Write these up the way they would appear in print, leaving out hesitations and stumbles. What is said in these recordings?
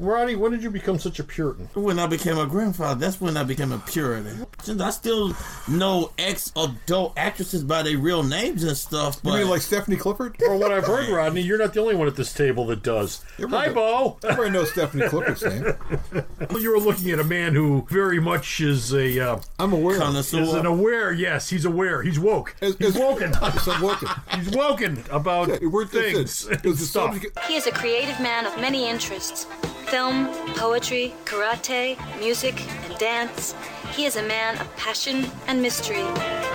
Roddy, when did you become such a Puritan? When I became a grandfather, that's when I became a Puritan. I still know ex-adult actresses by their real names and stuff. But... You mean like Stephanie Clifford? From what I've heard, Rodney, you're not the only one at this table that does. Hi, Bo! Everybody knows Stephanie Clifford's name. You were looking at a man who very much is a... I'm aware. Is an aware, yes, he's aware. He's woke. He's woken. He's woken about things and stuff. He is a creative man of many interests. Film, poetry, karate, music, and dance. He is a man of passion and mystery.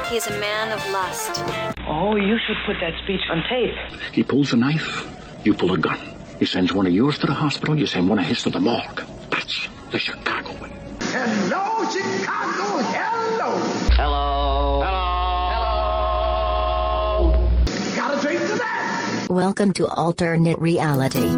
He is a man of lust. Oh, you should put that speech on tape. He pulls a knife, you pull a gun. He sends one of yours to the hospital, you send one of his to the morgue. That's the Chicago way. Hello, Chicago, hello. Hello. Hello. Got a drink to that? Welcome to Alternate Reality.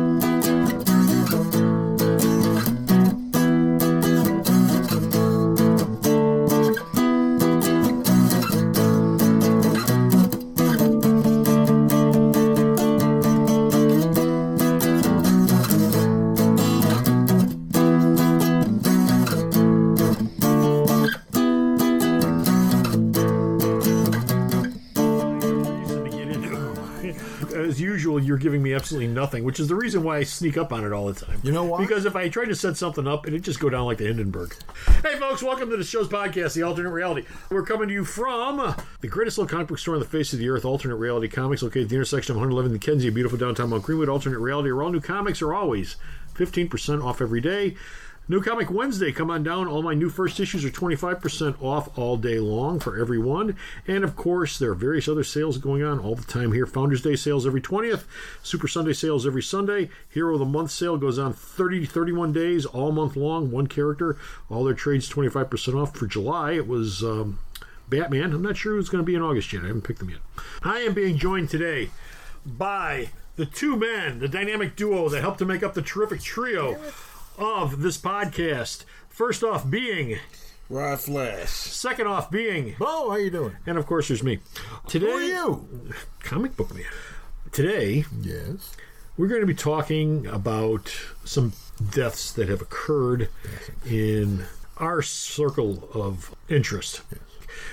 You're giving me absolutely nothing, which is the reason why I sneak up on it all the time. You know why? Because if I tried to set something up, it'd just go down like the Hindenburg. Hey, folks, welcome to the show's podcast, The Alternate Reality. We're coming to you from the greatest little comic book store on the face of the earth, Alternate Reality Comics, located at the intersection of 111 and Kenzie, beautiful downtown Mount Greenwood. Alternate Reality, where all new comics are always 15% off every day. New Comic Wednesday, come on down. All my new first issues are 25% off all day long for everyone. And, of course, there are various other sales going on all the time here. Founders Day sales every 20th. Super Sunday sales every Sunday. Hero of the Month sale goes on 30 to 31 days, all month long. One character. All their trades 25% off. For July, it was Batman. I'm not sure who's going to be in August yet. I haven't picked them yet. I am being joined today by the two men, the dynamic duo that helped to make up the terrific trio of this podcast. First off being Rod Flash. Second off being Bo, how you doing? And of course there's me. Today, who are you? Comic book man. Today, yes, we're going to be talking about some deaths that have occurred in our circle of interest. Yes.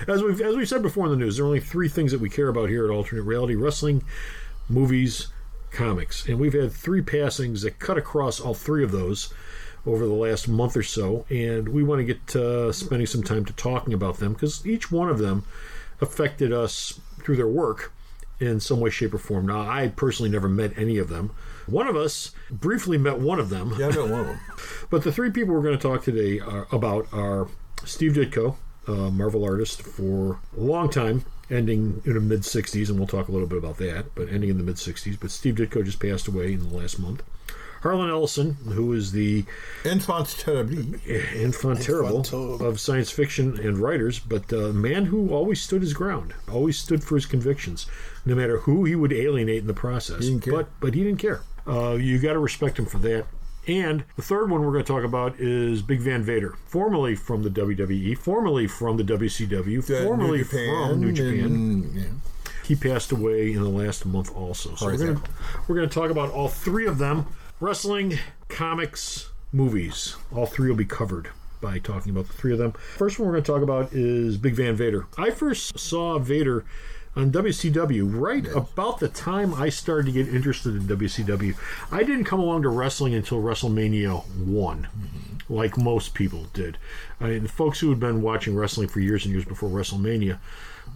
As we've said before in the news, there are only three things that we care about here at Alternate Reality: wrestling, movies, comics. And we've had three passings that cut across all three of those over the last month or so, and we want to get spending some time to talking about them because each one of them affected us through their work in some way, shape, or form. Now, I personally never met any of them. One of us briefly met one of them. Yeah, I met one of them. But the three people we're going to talk today are Steve Ditko, Marvel artist for a long time, ending in the mid-60s, and we'll talk a little bit about that, but ending in the mid-60s. But Steve Ditko just passed away in the last month. Harlan Ellison, who is the enfant terrible of science fiction and writers, but a man who always stood his ground, always stood for his convictions, no matter who he would alienate in the process. He didn't care. But he didn't care. You got to respect him for that. And the third one we're going to talk about is Big Van Vader, formerly from the WWE, formerly from the WCW, formerly from New Japan. Yeah. He passed away in the last month also. So we're going to talk about all three of them: wrestling, comics, movies. All three will be covered by talking about the three of them. First one we're going to talk about is Big Van Vader. I first saw Vader on WCW about the time I started to get interested in WCW. I didn't come along to wrestling until WrestleMania 1, like most people did. I mean, the folks who had been watching wrestling for years and years before WrestleMania,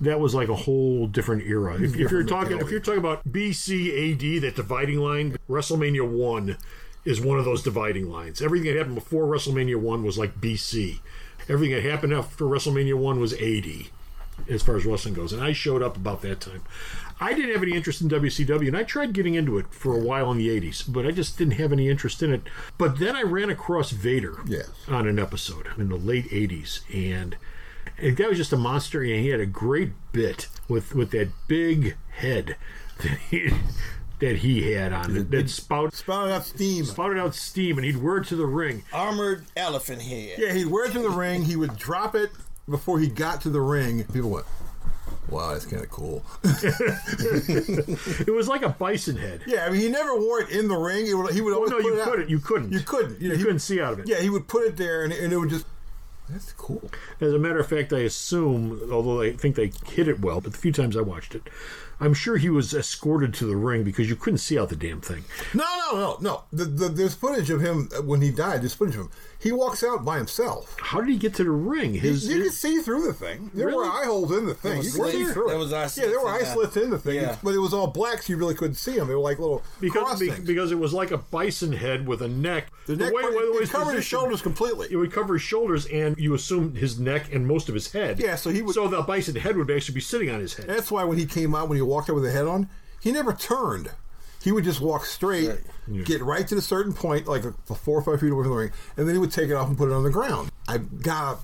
that was like a whole different era. If you're talking about BC AD, that dividing line, WrestleMania 1 is one of those dividing lines. Everything that happened before WrestleMania 1 was like BC. Everything that happened after WrestleMania 1 was AD, as far as wrestling goes. And I showed up about that time. I didn't have any interest in WCW, and I tried getting into it for a while in the 80s, but I just didn't have any interest in it. But then I ran across Vader on an episode in the late 80s, and the guy was just a monster, and he had a great bit with that big head that he had on it. That spouted out steam, and he'd wear it to the ring. Armored elephant head. Yeah, he'd wear it to the ring. He would drop it before he got to the ring. People went, Wow, that's kind of cool. It was like a bison head. Yeah, I mean, he never wore it in the ring. He would always put it out. You couldn't. You couldn't. You couldn't see out of it. Yeah, he would put it there, and it would just... That's cool. As a matter of fact, I assume, although I think they hit it well, but the few times I watched it, I'm sure he was escorted to the ring because you couldn't see out the damn thing. No. There's footage of him when he died. There's footage of him. He walks out by himself. How did he get to the ring? You could see through the thing. There were eye holes in the thing. You could see through it. There were eye slits in the thing. Yeah. But it was all black, so you really couldn't see them. They were like little cross things. Because it was like a bison head with a neck. The neck it covered his shoulders completely. It would cover his shoulders, and you assume his neck and most of his head. Yeah, so he would... So the bison head would actually be sitting on his head. That's why when he came out, when he walked out with the head on, he never turned. He would just walk straight, get right to a certain point, like 4 or 5 feet away from the ring, and then he would take it off and put it on the ground. I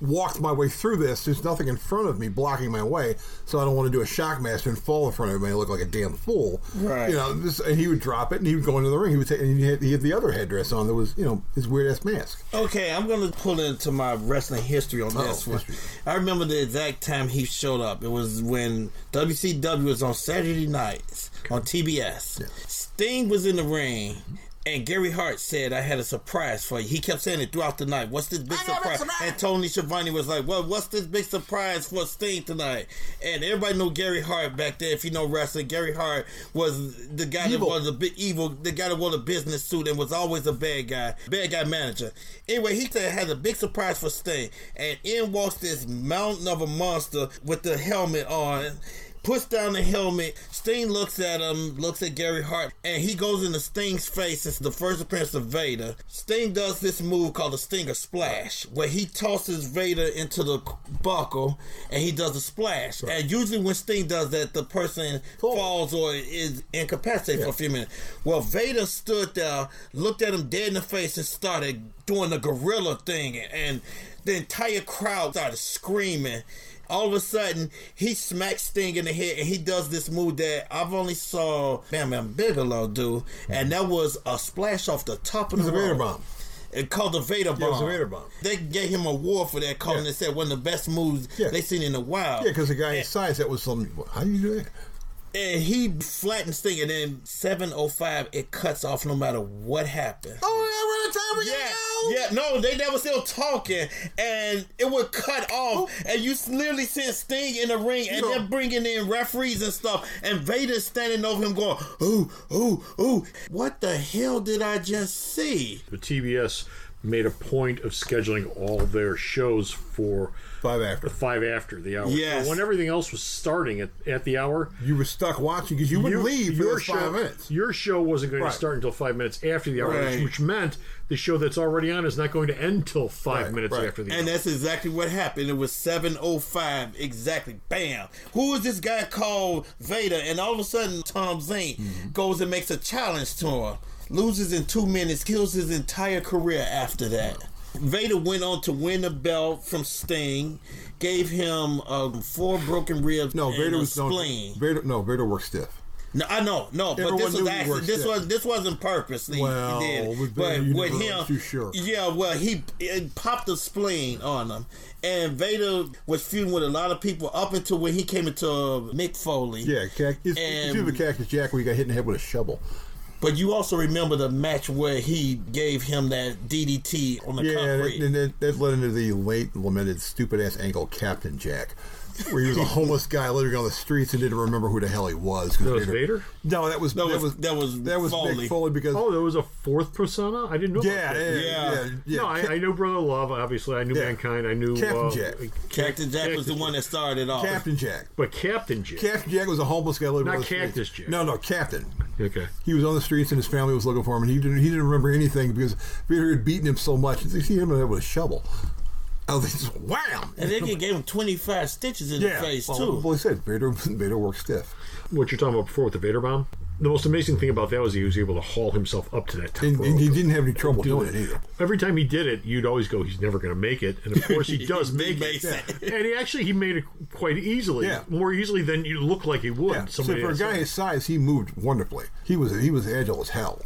walked my way through this. There's nothing in front of me blocking my way, so I don't want to do a shockmaster and fall in front of everybody and look like a damn fool. Right. And he would drop it, and he would go into the ring. He had the other headdress on that was, his weird-ass mask. Okay, I'm going to pull into my wrestling history on this one. I remember the exact time he showed up. It was when WCW was on Saturday nights on TBS. Yeah. Sting was in the ring, and Gary Hart said, I had a surprise for you. He kept saying it throughout the night. What's this big surprise? And Tony Schiavone was like, well, what's this big surprise for Sting tonight? And everybody knew Gary Hart back there. If you know wrestling, Gary Hart was the guy that was a bit evil, the guy that wore a business suit and was always a bad guy manager. Anyway, he said had a big surprise for Sting. And in walks this mountain of a monster with the helmet on. Puts down the helmet. Sting looks at him, looks at Gary Hart, and he goes into Sting's face. It's the first appearance of Vader. Sting does this move called the Stinger Splash, where he tosses Vader into the buckle, and he does a splash. Right. And usually when Sting does that, the person falls or is incapacitated for a few minutes. Well, Vader stood there, looked at him dead in the face, and started doing the gorilla thing, and the entire crowd started screaming. All of a sudden, he smacks Sting in the head, and he does this move that I've only saw Bam Bam Bigelow do, and that was a splash off the top of the Vader bomb. It called the Vader bomb. Yeah, it was a Vader bomb. They gave him an award for that, calling it said one of the best moves they seen in a while. Yeah, because the guy his size, that was something. How do you do that? And he flattens Sting, and then 7:05, it cuts off no matter what happened. They never still talking, and it would cut off, and you literally see Sting in the ring, and they're bringing in referees and stuff, and Vader's standing over him going, ooh, what the hell did I just see? The TBS made a point of scheduling all their shows for 5 after the hour. Yes. So when everything else was starting at the hour, you were stuck watching because you wouldn't leave for those 5 minutes. Your show wasn't going to start until 5 minutes after the hour, which meant the show that's already on is not going to end till 5 minutes after the hour. And that's exactly what happened. It was 7:05 exactly. Bam. Who is this guy called Vader? And all of a sudden, Tom Zane goes and makes a challenge to him. Loses in 2 minutes, kills his entire career after that. Vader went on to win the belt from Sting, gave him 4 broken ribs and a spleen. Vader worked stiff. No, I know, but this wasn't purposely. Well, he did. With him, too sure. Yeah, well, he popped a spleen on him, and Vader was feuding with a lot of people up until when he came into Mick Foley. Yeah, it's the Cactus Jack where he got hit in the head with a shovel. But you also remember the match where he gave him that DDT on the concrete. Yeah, that led into the late lamented stupid-ass angle Captain Jack, where he was a homeless guy living on the streets and didn't remember who the hell he was. That was Vader? No, that was Foley. Mick Foley because there was a 4th persona? I didn't know about that. Yeah. No, I knew Brother Love, obviously. I knew Mankind. I knew Captain Jack. Captain Jack was the one that started off. Captain Jack. But Captain Jack. Captain Jack was a homeless guy living on the streets. Not Cactus Jack. No, Captain. Okay. He was on the streets and his family was looking for him, and he didn't remember anything because Vader had beaten him so much. They see him with a shovel. Oh, they just wham! And they gave him 25 stitches in the face too. Well, he said Vader worked stiff. What you're talking about before with the Vader bomb? The most amazing thing about that was he was able to haul himself up to that top rope. And he didn't have any trouble doing it either. Every time he did it, you'd always go, he's never going to make it. And of course, he does make it. And he made it quite easily. Yeah. More easily than you look like he would. Yeah. So for a guy his size, he moved wonderfully. He was agile as hell.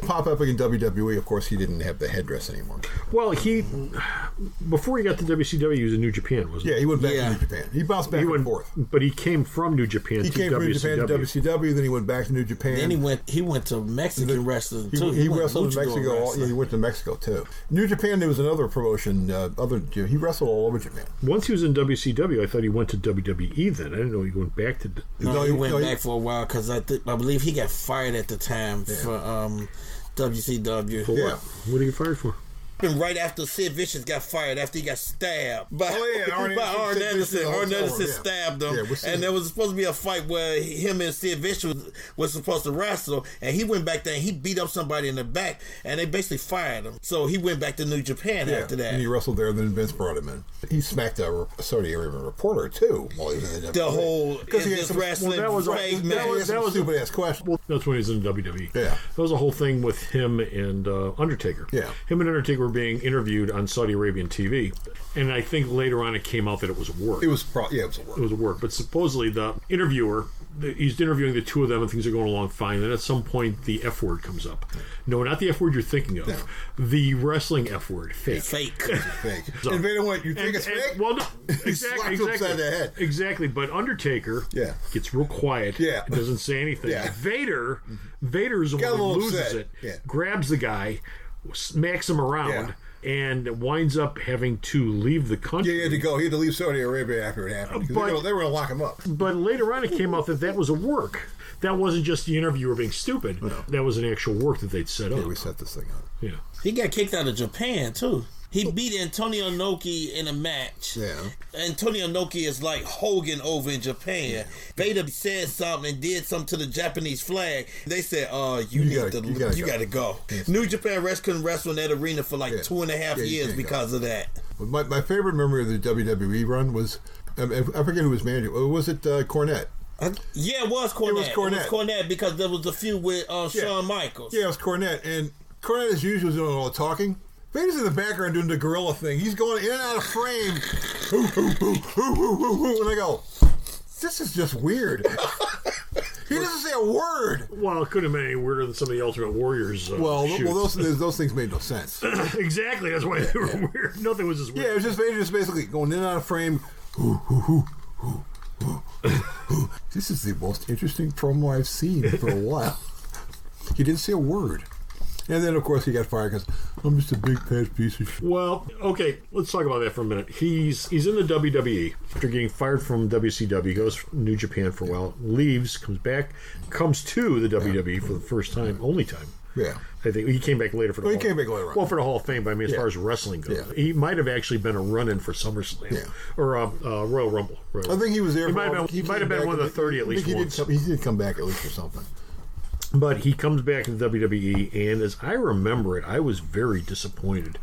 Pop Epic in WWE, of course, he didn't have the headdress anymore. Well, before he got to WCW, he was in New Japan, wasn't he? Yeah, he went back to New Japan. He bounced back and forth. But he came from New Japan to WCW. He came from New Japan to WCW, then he went back to New Japan. Then he went to Mexican wrestling, too. He wrestled in Mexico. He went to Mexico, too. New Japan, there was another promotion. He wrestled all over Japan. Once he was in WCW, I thought he went to WWE then. I didn't know he went back to... No, he went back for a while because I believe he got fired at the time for WCW. For what? What did he get fired for? Right after Sid Vicious got fired, after he got stabbed by Arn Ellison. Arn Ellison stabbed him, and there was supposed to be a fight where him and Sid Vicious was supposed to wrestle, and he went back there and he beat up somebody in the back, and they basically fired him. So he went back to New Japan after that. And he wrestled there, then Vince brought him in. He smacked a Saudi Arabian reporter too while he was in the whole wrestling. That was a stupid ass question. Well, that's when he was in WWE. Yeah, that was a whole thing with him and Undertaker. Yeah, him and Undertaker were being interviewed on Saudi Arabian TV, and I think later on it came out that it was a work. It was a work. It was a work, but supposedly the interviewer, he's interviewing the two of them and things are going along fine, and at some point the F word comes up. No, not the F word you're thinking of. No. The wrestling F word. Fake. Fake. So, and Vader went, you think it's fake? Well, no, exactly. Upside the head. Exactly, but Undertaker gets real quiet. Yeah. Doesn't say anything. Yeah. Vader's the one who loses it, grabs the guy, smacks him around, and winds up having to leave the country. Yeah, he had to go. He had to leave Saudi Arabia after it happened. They were going to lock him up. But later on it came out that was a work. That wasn't just the interviewer being stupid. No. That was an actual work that they'd set up. Yeah, we set this thing up. Yeah. He got kicked out of Japan, too. He beat Antonio Inoki in a match. Yeah. Antonio Inoki is like Hogan over in Japan. Yeah. Vader said something and did something to the Japanese flag. They said, you gotta go. Yes. New Japan couldn't wrestle in that arena for like 2.5 years because of that. My favorite memory of the WWE run was, I forget who was managing. Was it Cornette? Yeah, it was Cornette. It was Cornette because there was a feud with Shawn Michaels. Yeah, it was Cornette. And Cornette, as usual, was doing all the talking. Vader's in the background doing the gorilla thing. He's going in and out of frame. And I go, this is just weird. He doesn't say a word. Well, it couldn't have been any weirder than some of the Ultimate Warriors those things made no sense. Exactly. That's why they were weird. Nothing was just weird. Yeah, it was just Vader just basically going in and out of frame. This is the most interesting promo I've seen for a while. He didn't say a word. And then, of course, he got fired because I'm just a big fat piece of shit. Well, okay, let's talk about that for a minute. He's in the WWE after getting fired from WCW. Goes to New Japan for a while, leaves, comes back, comes to the WWE for the first time, only time. Yeah. I think he came back later for the He came back later on. Well, for the Hall of Fame, but I mean, as far as wrestling goes. He might have actually been a run-in for SummerSlam or Royal Rumble. I think he was there. He might have been one of the 30 at least once. He did come back at least for something. But he comes back to the WWE, and as I remember it, I was very disappointed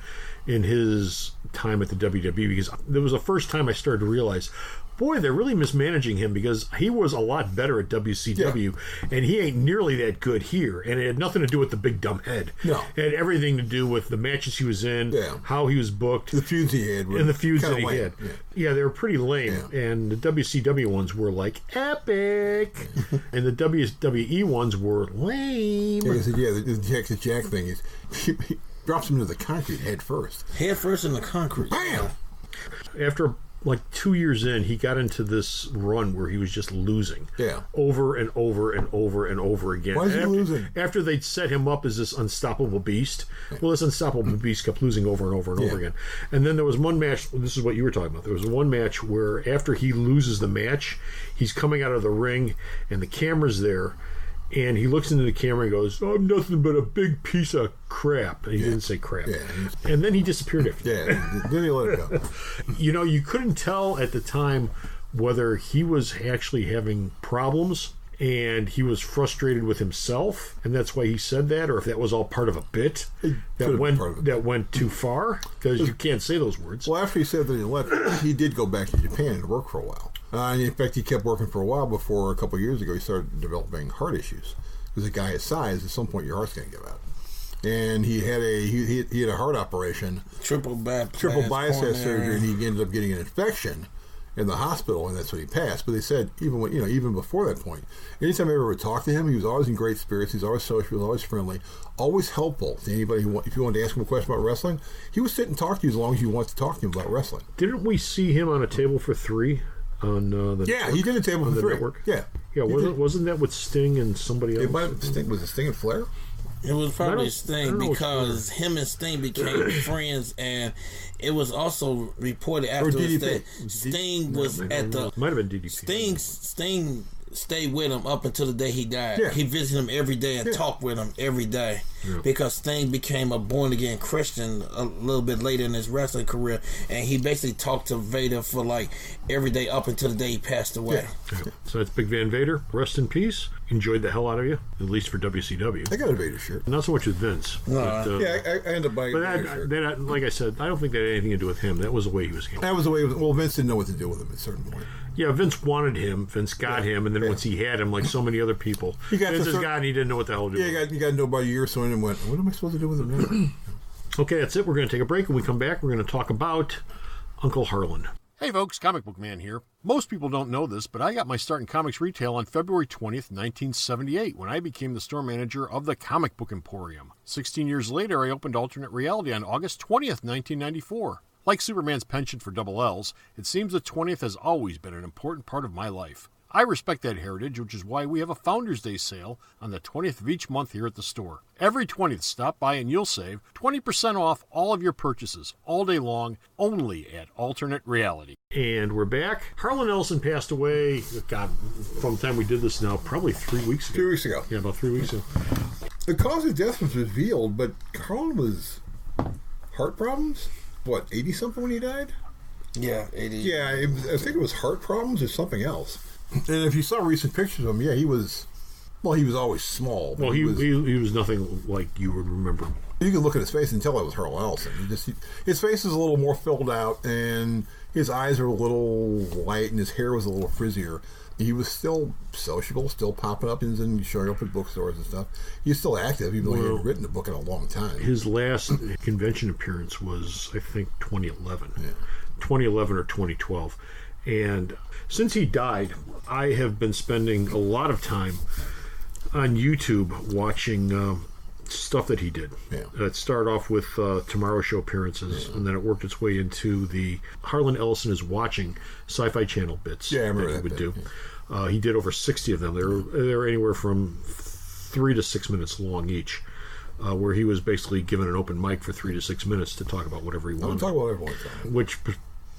in his time at the WWE because it was the first time I started to realize, boy, they're really mismanaging him because he was a lot better at WCW, and he ain't nearly that good here. And it had nothing to do with the big dumb head. No. It had everything to do with the matches he was in, how he was booked. The feuds he had. And the feuds that he had. Yeah, they were pretty lame. Yeah. And the WCW ones were like epic. And the WWE ones were lame. The Jack thing is he drops him into the concrete head first. Head first in the concrete. Bam! After like 2 years in, he got into this run where he was just losing over and over and over and over again. Why is he losing? After they'd set him up as this unstoppable beast, well, this unstoppable beast kept losing over and over and over again. And then there was one match, this is what you were talking about, there was one match where after he loses the match, he's coming out of the ring and the camera's there, and he looks into the camera and goes, I'm nothing but a big piece of crap. And he didn't say crap. Yeah. And then he disappeared after that. Yeah, then he let it go. You couldn't tell at the time whether he was actually having problems and he was frustrated with himself, and that's why he said that, or if that was all part of a bit that went too far, because you can't say those words. Well, after he said that he left, he did go back to Japan and work for a while. And in fact, he kept working for a while before a couple of years ago he started developing heart issues. Because a guy his size, at some point your heart's going to give out. And he had a heart operation, triple bypass surgery, and he ended up getting an infection. in the hospital, and that's when he passed. But they said even before that point, anytime I ever would talk to him, he was always in great spirits. He was always social, he was always friendly, always helpful to anybody if you wanted to ask him a question about wrestling, he would sit and talk to you as long as you wanted to talk to him about wrestling. Didn't we see him on a table for three on the network? He did a table for three. Network? Yeah. Wasn't that with Sting and somebody else? Was it Sting and Flair? It was probably Sting because him and Sting became friends, and it was also reported afterwards that Sting was at the... Might have been DDP. Sting stayed with him up until the day he died. Yeah. He visited him every day and talked with him every day because Sting became a born-again Christian a little bit later in his wrestling career, and he basically talked to Vader for like every day up until the day he passed away. Yeah. So that's Big Van Vader. Rest in peace. Enjoyed the hell out of you, at least for WCW. I got a Vader shirt. Not so much with Vince. No. I ended up buying a Vader shirt. Like I said, I don't think that had anything to do with him. That was the way he was handled. That was the way. Well, Vince didn't know what to do with him at a certain point. Yeah, Vince wanted him. Vince got him, and then once he had him, like so many other people, Vince is God, and he didn't know what the hell to do. Yeah, you got to know about a year or so, and went, what am I supposed to do with him now? Okay, that's it. We're going to take a break. When we come back, we're going to talk about Uncle Harlan. Hey folks, Comic Book Man here. Most people don't know this, but I got my start in comics retail on February 20th, 1978, when I became the store manager of the Comic Book Emporium. 16 years later, I opened Alternate Reality on August 20th, 1994. Like Superman's penchant for double L's, it seems the 20th has always been an important part of my life. I respect that heritage, which is why we have a Founders Day sale on the 20th of each month here at the store. Every 20th, stop by and you'll save 20% off all of your purchases all day long, only at Alternate Reality. And we're back. Harlan Ellison passed away, God, from the time we did this now, probably 3 weeks ago. 3 weeks ago. Yeah, about 3 weeks ago. The cause of death was revealed, but Harlan was heart problems? What, 80-something when he died? Yeah, 80. Yeah, I think it was heart problems or something else. And if you saw recent pictures of him, he was always small. Well, he was nothing like you would remember. You can look at his face and tell that was Harlan Ellison. His face is a little more filled out, and his eyes are a little light, and his hair was a little frizzier. He was still sociable, still popping up and showing up at bookstores and stuff. He's still active, even though he hadn't written a book in a long time. His last convention appearance was, I think, 2011. Yeah. 2011 or 2012. And since he died, I have been spending a lot of time on YouTube watching stuff that he did. Yeah. It started off with Tomorrow Show appearances, and then it worked its way into the Harlan Ellison is Watching Sci-Fi Channel bits I remember that he would bit, do. Yeah. He did over 60 of them. They were anywhere from 3 to 6 minutes long each, where he was basically given an open mic for 3 to 6 minutes to talk about whatever he wanted. Talk about whatever he wanted. Which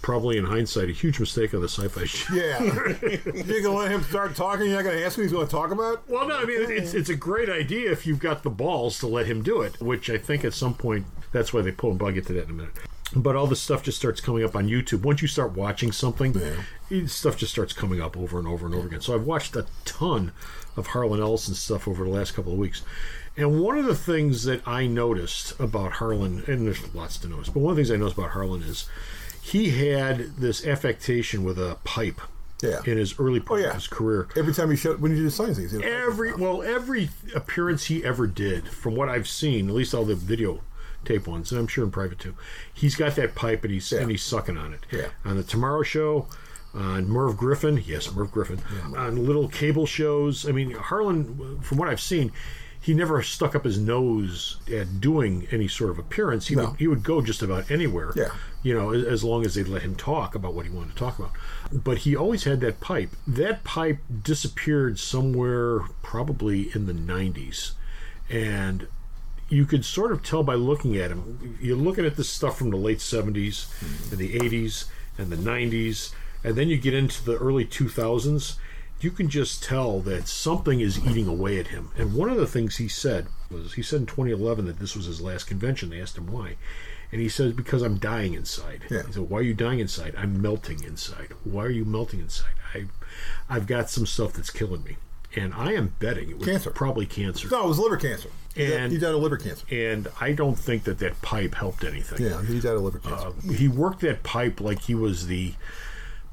probably in hindsight a huge mistake on the Sci-Fi show. Yeah. You're gonna let him start talking, you're not gonna ask him what he's gonna talk about? Well, no, I mean it's a great idea if you've got the balls to let him do it, which I think at some point that's why they pull him, but I'll get to that in a minute. But all this stuff just starts coming up on YouTube. Once you start watching something, stuff just starts coming up over and over and over again. So I've watched a ton of Harlan Ellison stuff over the last couple of weeks. And one of the things that I noticed about Harlan, and there's lots to notice, but one of the things I noticed about Harlan is he had this affectation with a pipe in his early part of his career. Every time when he did sign things. Every appearance he ever did, from what I've seen, at least all the video tape ones, and I'm sure in private too, he's got that pipe and he's sucking on it. Yeah. On the Tomorrow Show, on Merv Griffin, on little cable shows. I mean, Harlan, from what I've seen, he never stuck up his nose at doing any sort of appearance. He would go just about anywhere, as long as they'd let him talk about what he wanted to talk about. But he always had that pipe. That pipe disappeared somewhere probably in the 90s. And you could sort of tell by looking at him. You're looking at this stuff from the late 70s and the 80s and the 90s, and then you get into the early 2000s. You can just tell that something is eating away at him. And one of the things he said in 2011 that this was his last convention. They asked him why. And he says, because I'm dying inside. Yeah. He said, why are you dying inside? I'm melting inside. Why are you melting inside? I've got some stuff that's killing me. And I am betting it was probably cancer. No, it was liver cancer. And he died of liver cancer. And I don't think that pipe helped anything. Yeah, he died of liver cancer. He worked that pipe like he was the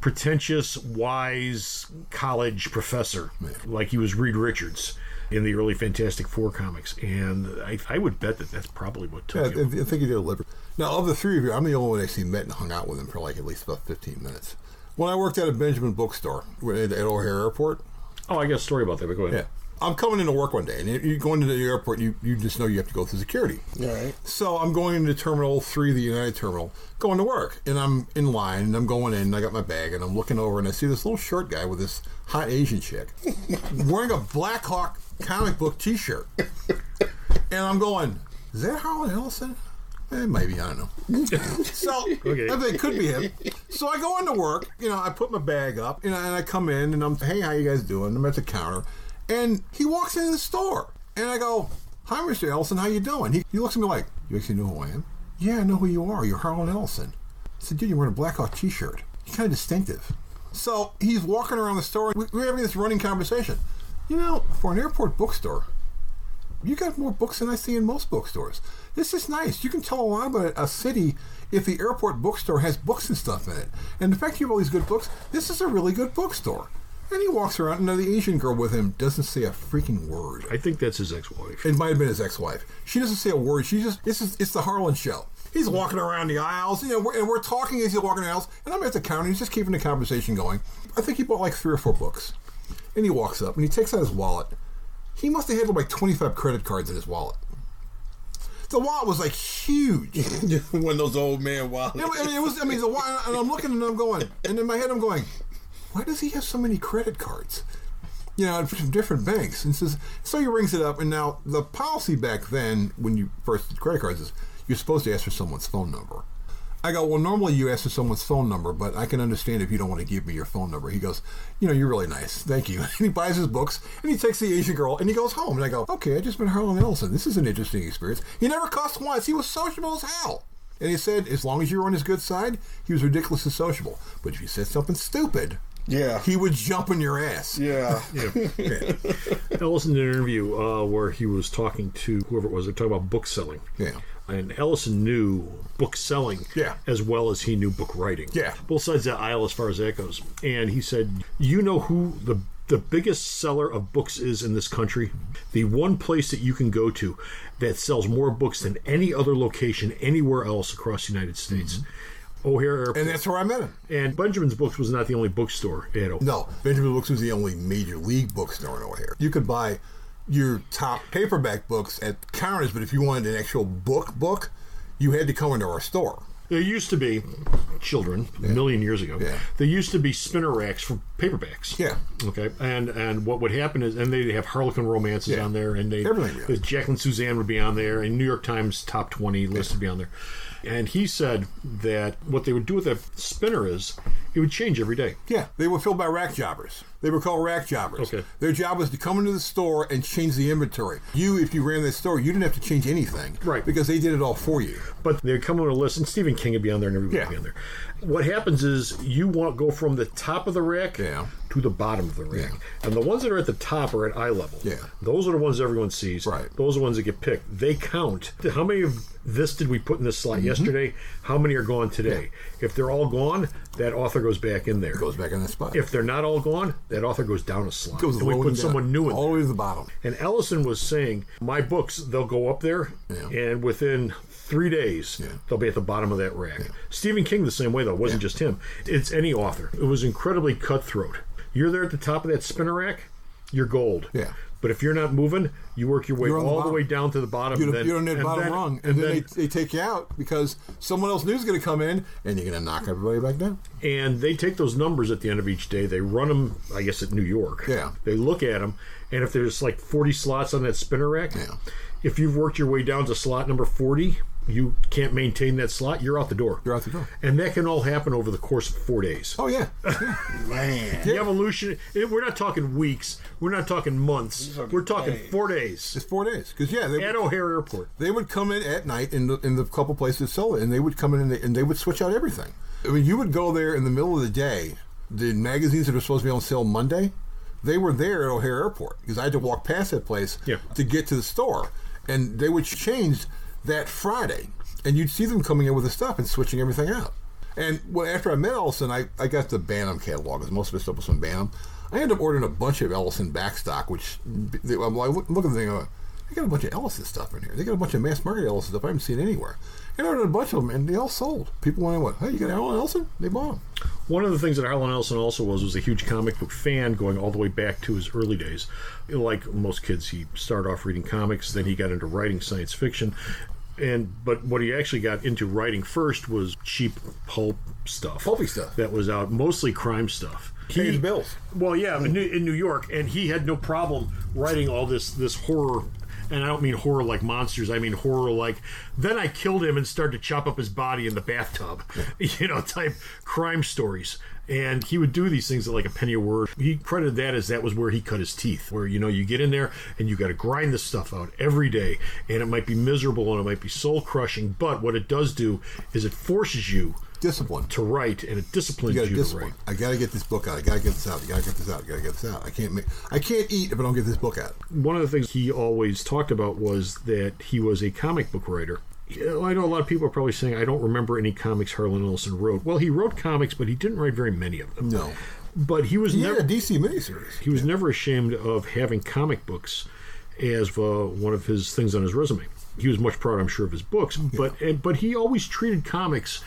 pretentious, wise college professor, like he was Reed Richards in the early Fantastic Four comics. And I would bet that's probably what took him. I think he did a liver. Now, of the three of you, I'm the only one I actually met and hung out with him for like at least about 15 minutes. When I worked at a Benjamin bookstore at O'Hare Airport. Oh, I got a story about that, but go ahead. Yeah. I'm coming into work one day, and you go into the airport, you just know you have to go through security. All right. So I'm going into Terminal 3, the United Terminal, going to work. And I'm in line, and I'm going in, and I got my bag, and I'm looking over, and I see this little short guy with this hot Asian chick wearing a Black Hawk comic book T-shirt. And I'm going, is that Harlan Ellison? Maybe, I don't know. So, okay. I think it could be him. So I go into work, I put my bag up, and I come in, and I'm, hey, how you guys doing? I'm at the counter. And he walks into the store, and I go, hi, Mr. Ellison, how you doing? He looks at me like, you actually know who I am? Yeah, I know who you are. You're Harlan Ellison. I said, dude, you're wearing a Black Hawk T-shirt. You're kind of distinctive. So he's walking around the store. We're having this running conversation. For an airport bookstore, you got more books than I see in most bookstores. This is nice. You can tell a lot about a city if the airport bookstore has books and stuff in it. And the fact you have all these good books, this is a really good bookstore. And he walks around, and the Asian girl with him doesn't say a freaking word. I think that's his ex-wife. It might have been his ex-wife. She doesn't say a word. It's the Harlan show. He's walking around the aisles, and we're talking as he's walking the aisles, and I'm at the counter, he's just keeping the conversation going. I think he bought like 3 or 4 books. And he walks up, and he takes out his wallet. He must have had like 25 credit cards in his wallet. The wallet was like huge. One of those old man wallets. The wallet, and I'm looking, and I'm going, and in my head I'm going, why does he have so many credit cards? From different banks. And so he rings it up, and now the policy back then, when you first did credit cards, is you're supposed to ask for someone's phone number. I go, well, normally you ask for someone's phone number, but I can understand if you don't want to give me your phone number. He goes, you're really nice. Thank you. And he buys his books, and he takes the Asian girl, and he goes home. And I go, okay, I just met Harlan Ellison. This is an interesting experience. He never cussed once. He was sociable as hell. And he said, as long as you were on his good side, he was ridiculously sociable. But if you said something stupid, he would jump in your ass. Yeah. Ellison did an interview where he was talking to whoever it was. They're talking about book selling. Yeah. And Ellison knew book selling as well as he knew book writing. Yeah. Both sides of the aisle as far as that goes. And he said, you know who the biggest seller of books is in this country? The one place that you can go to that sells more books than any other location anywhere else across the United States. Mm-hmm. O'Hare Airport. And that's where I met him. And Benjamin's Books was not the only bookstore at O'Hare. No, Benjamin's Books was the only major league bookstore in O'Hare. You could buy your top paperback books at counters, but if you wanted an actual book, you had to come into our store. There used to be, children, a million years ago, there used to be spinner racks for paperbacks. Yeah. Okay. And what would happen is, and they'd have Harlequin romances on there, and everything. Jacqueline Suzanne would be on there, and New York Times top 20 list would be on there. And he said that what they would do with that spinner is it would change every day. Yeah, they were filled by rack jobbers. They were called rack jobbers. Okay. Their job was to come into the store and change the inventory. If you ran that store, you didn't have to change anything. Right. Because they did it all for you. But they'd come on a list, and Stephen King would be on there, and everybody would be on there. What happens is you go from the top of the rack to the bottom of the rack. Yeah. And the ones that are at the top are at eye level. Yeah. Those are the ones everyone sees. Right. Those are the ones that get picked. They count. How many of this did we put in this slot yesterday? How many are gone today? Yeah. If they're all gone, that author goes back in there. Goes back in that spot. If they're not all gone, that author goes down a slot. Goes and we put someone new in there. All the way to the bottom. And Ellison was saying, my books, they'll go up there, and within 3 days, they'll be at the bottom of that rack. Yeah. Stephen King the same way, though. It wasn't just him. It's any author. It was incredibly cutthroat. You're there at the top of that spinner rack, you're gold. Yeah. But if you're not moving, you work your way all the way down to the bottom. You're on that bottom rung, and then they take you out because someone else new is going to come in, and you're going to knock everybody back down. And they take those numbers at the end of each day. They run them, I guess, at New York. Yeah. They look at them, and if there's like 40 slots on that spinner rack, if you've worked your way down to slot number 40, you can't maintain that slot, you're out the door. You're out the door. And that can all happen over the course of 4 days. Oh, yeah. Man. The evolution, we're not talking weeks. We're not talking months. We're talking 4 days. It's 4 days. Because, at O'Hare Airport. They would come in at night in the couple places that sell it, and they would come in and they would switch out everything. I mean, you would go there in the middle of the day. The magazines that are supposed to be on sale Monday, they were there at O'Hare Airport because I had to walk past that place to get to the store. And they would change that Friday, and you'd see them coming in with the stuff and switching everything out. And after I met Ellison, I got the Bantam catalog, because most of his stuff was from Bantam. I ended up ordering a bunch of Ellison backstock, which I'm like, look at the thing, they got a bunch of Ellison stuff in here. They got a bunch of mass market Ellison stuff I haven't seen anywhere. And I ordered a bunch of them, and they all sold. People went, hey, you got Harlan Ellison? They bought them. One of the things that Harlan Ellison also was a huge comic book fan going all the way back to his early days. Like most kids, he started off reading comics, then he got into writing science fiction. But what he actually got into writing first was cheap pulp stuff. Pulpy stuff. That was out, mostly crime stuff. Paying his bills. Well, yeah, in New York, and he had no problem writing all this horror. And I don't mean horror like monsters. I mean horror like, then I killed him and started to chop up his body in the bathtub, type crime stories. And he would do these things at like a penny a word. He credited that was where he cut his teeth, where, you get in there and you got to grind this stuff out every day. And it might be miserable and it might be soul crushing. But what it does do is it forces you discipline to write, and it disciplines you to write. I gotta get this book out. I gotta get this out. I gotta get this out. I gotta get this out. I can't eat if I don't get this book out. One of the things he always talked about was that he was a comic book writer. I know a lot of people are probably saying, I don't remember any comics Harlan Ellison wrote. Well, he wrote comics, but he didn't write very many of them. No. But he was never had a DC miniseries. He was never ashamed of having comic books as one of his things on his resume. He was much proud, I'm sure, of his books, but he always treated comics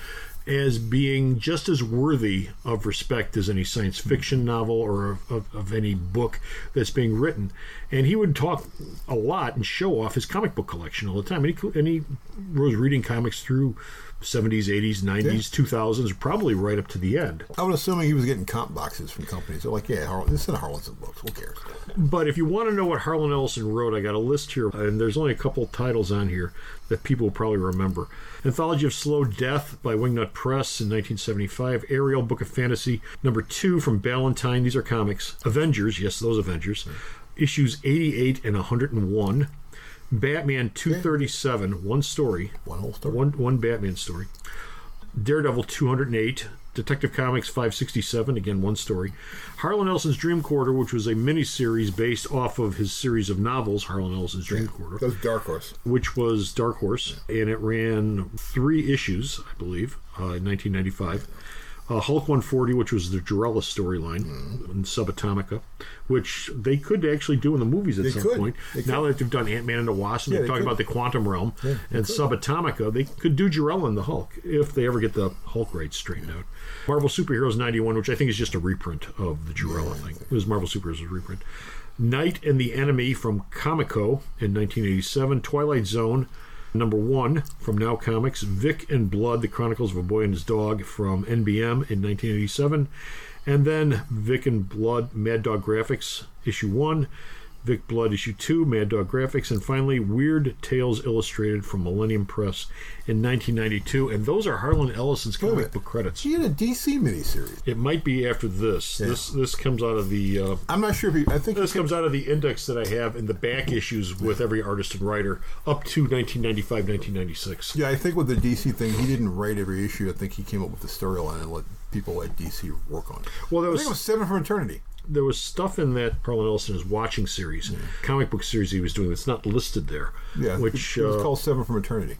as being just as worthy of respect as any science fiction novel or of any book that's being written. And he would talk a lot and show off his comic book collection all the time. And he was reading comics through 70s, 80s, 90s, 2000s, probably right up to the end. I was assuming he was getting comp boxes from companies. They're like, this is Harlan's books. Who cares? But if you want to know what Harlan Ellison wrote, I got a list here, and there's only a couple of titles on here that people will probably remember. Anthology of Slow Death by Wingnut Press in 1975. Ariel, Book of Fantasy, #2 from Ballantine. These are comics. Avengers, yes, those Avengers. Issues 88 and 101. Batman 237, one story. One whole story. One Batman story. Daredevil 208. Detective Comics 567, again, one story. Harlan Ellison's Dream Quarter, which was a miniseries based off of his series of novels, Harlan Ellison's Dream Quarter. That was Dark Horse. Which was Dark Horse, and it ran 3 issues, I believe, in 1995. Hulk 140, which was the Jarella storyline, and Subatomica, which they could actually do in the movies at some point. Now that they've done Ant-Man and the Wasp, and they're talking about the Quantum Realm, and Subatomica, they could do Jarella and the Hulk, if they ever get the Hulk rights straightened out. Marvel Superheroes 91, which I think is just a reprint of the Jarella thing. It was Marvel Superheroes' reprint. Night and the Enemy from Comico in 1987. Twilight Zone #1 from Now Comics. Vic and Blood, The Chronicles of a Boy and His Dog from NBM in 1987. And then Vic and Blood, Mad Dog Graphics, issue 1. Vic Blood, issue 2, Mad Dog Graphics. And finally, Weird Tales Illustrated from Millennium Press in 1992. And those are Harlan Ellison's comic book credits. He had a DC miniseries. It might be after this. Yeah. This comes out of the... I'm not sure if I think this comes out of the index that I have in the back issues with every artist and writer up to 1995, 1996. Yeah, I think with the DC thing, he didn't write every issue. I think he came up with the storyline and let people at DC work on it. Well, I think it was 7 from Eternity. There was stuff in that Harlan Ellison is watching series, comic book series he was doing that's not listed there. Yeah, which it was called 7 from Eternity.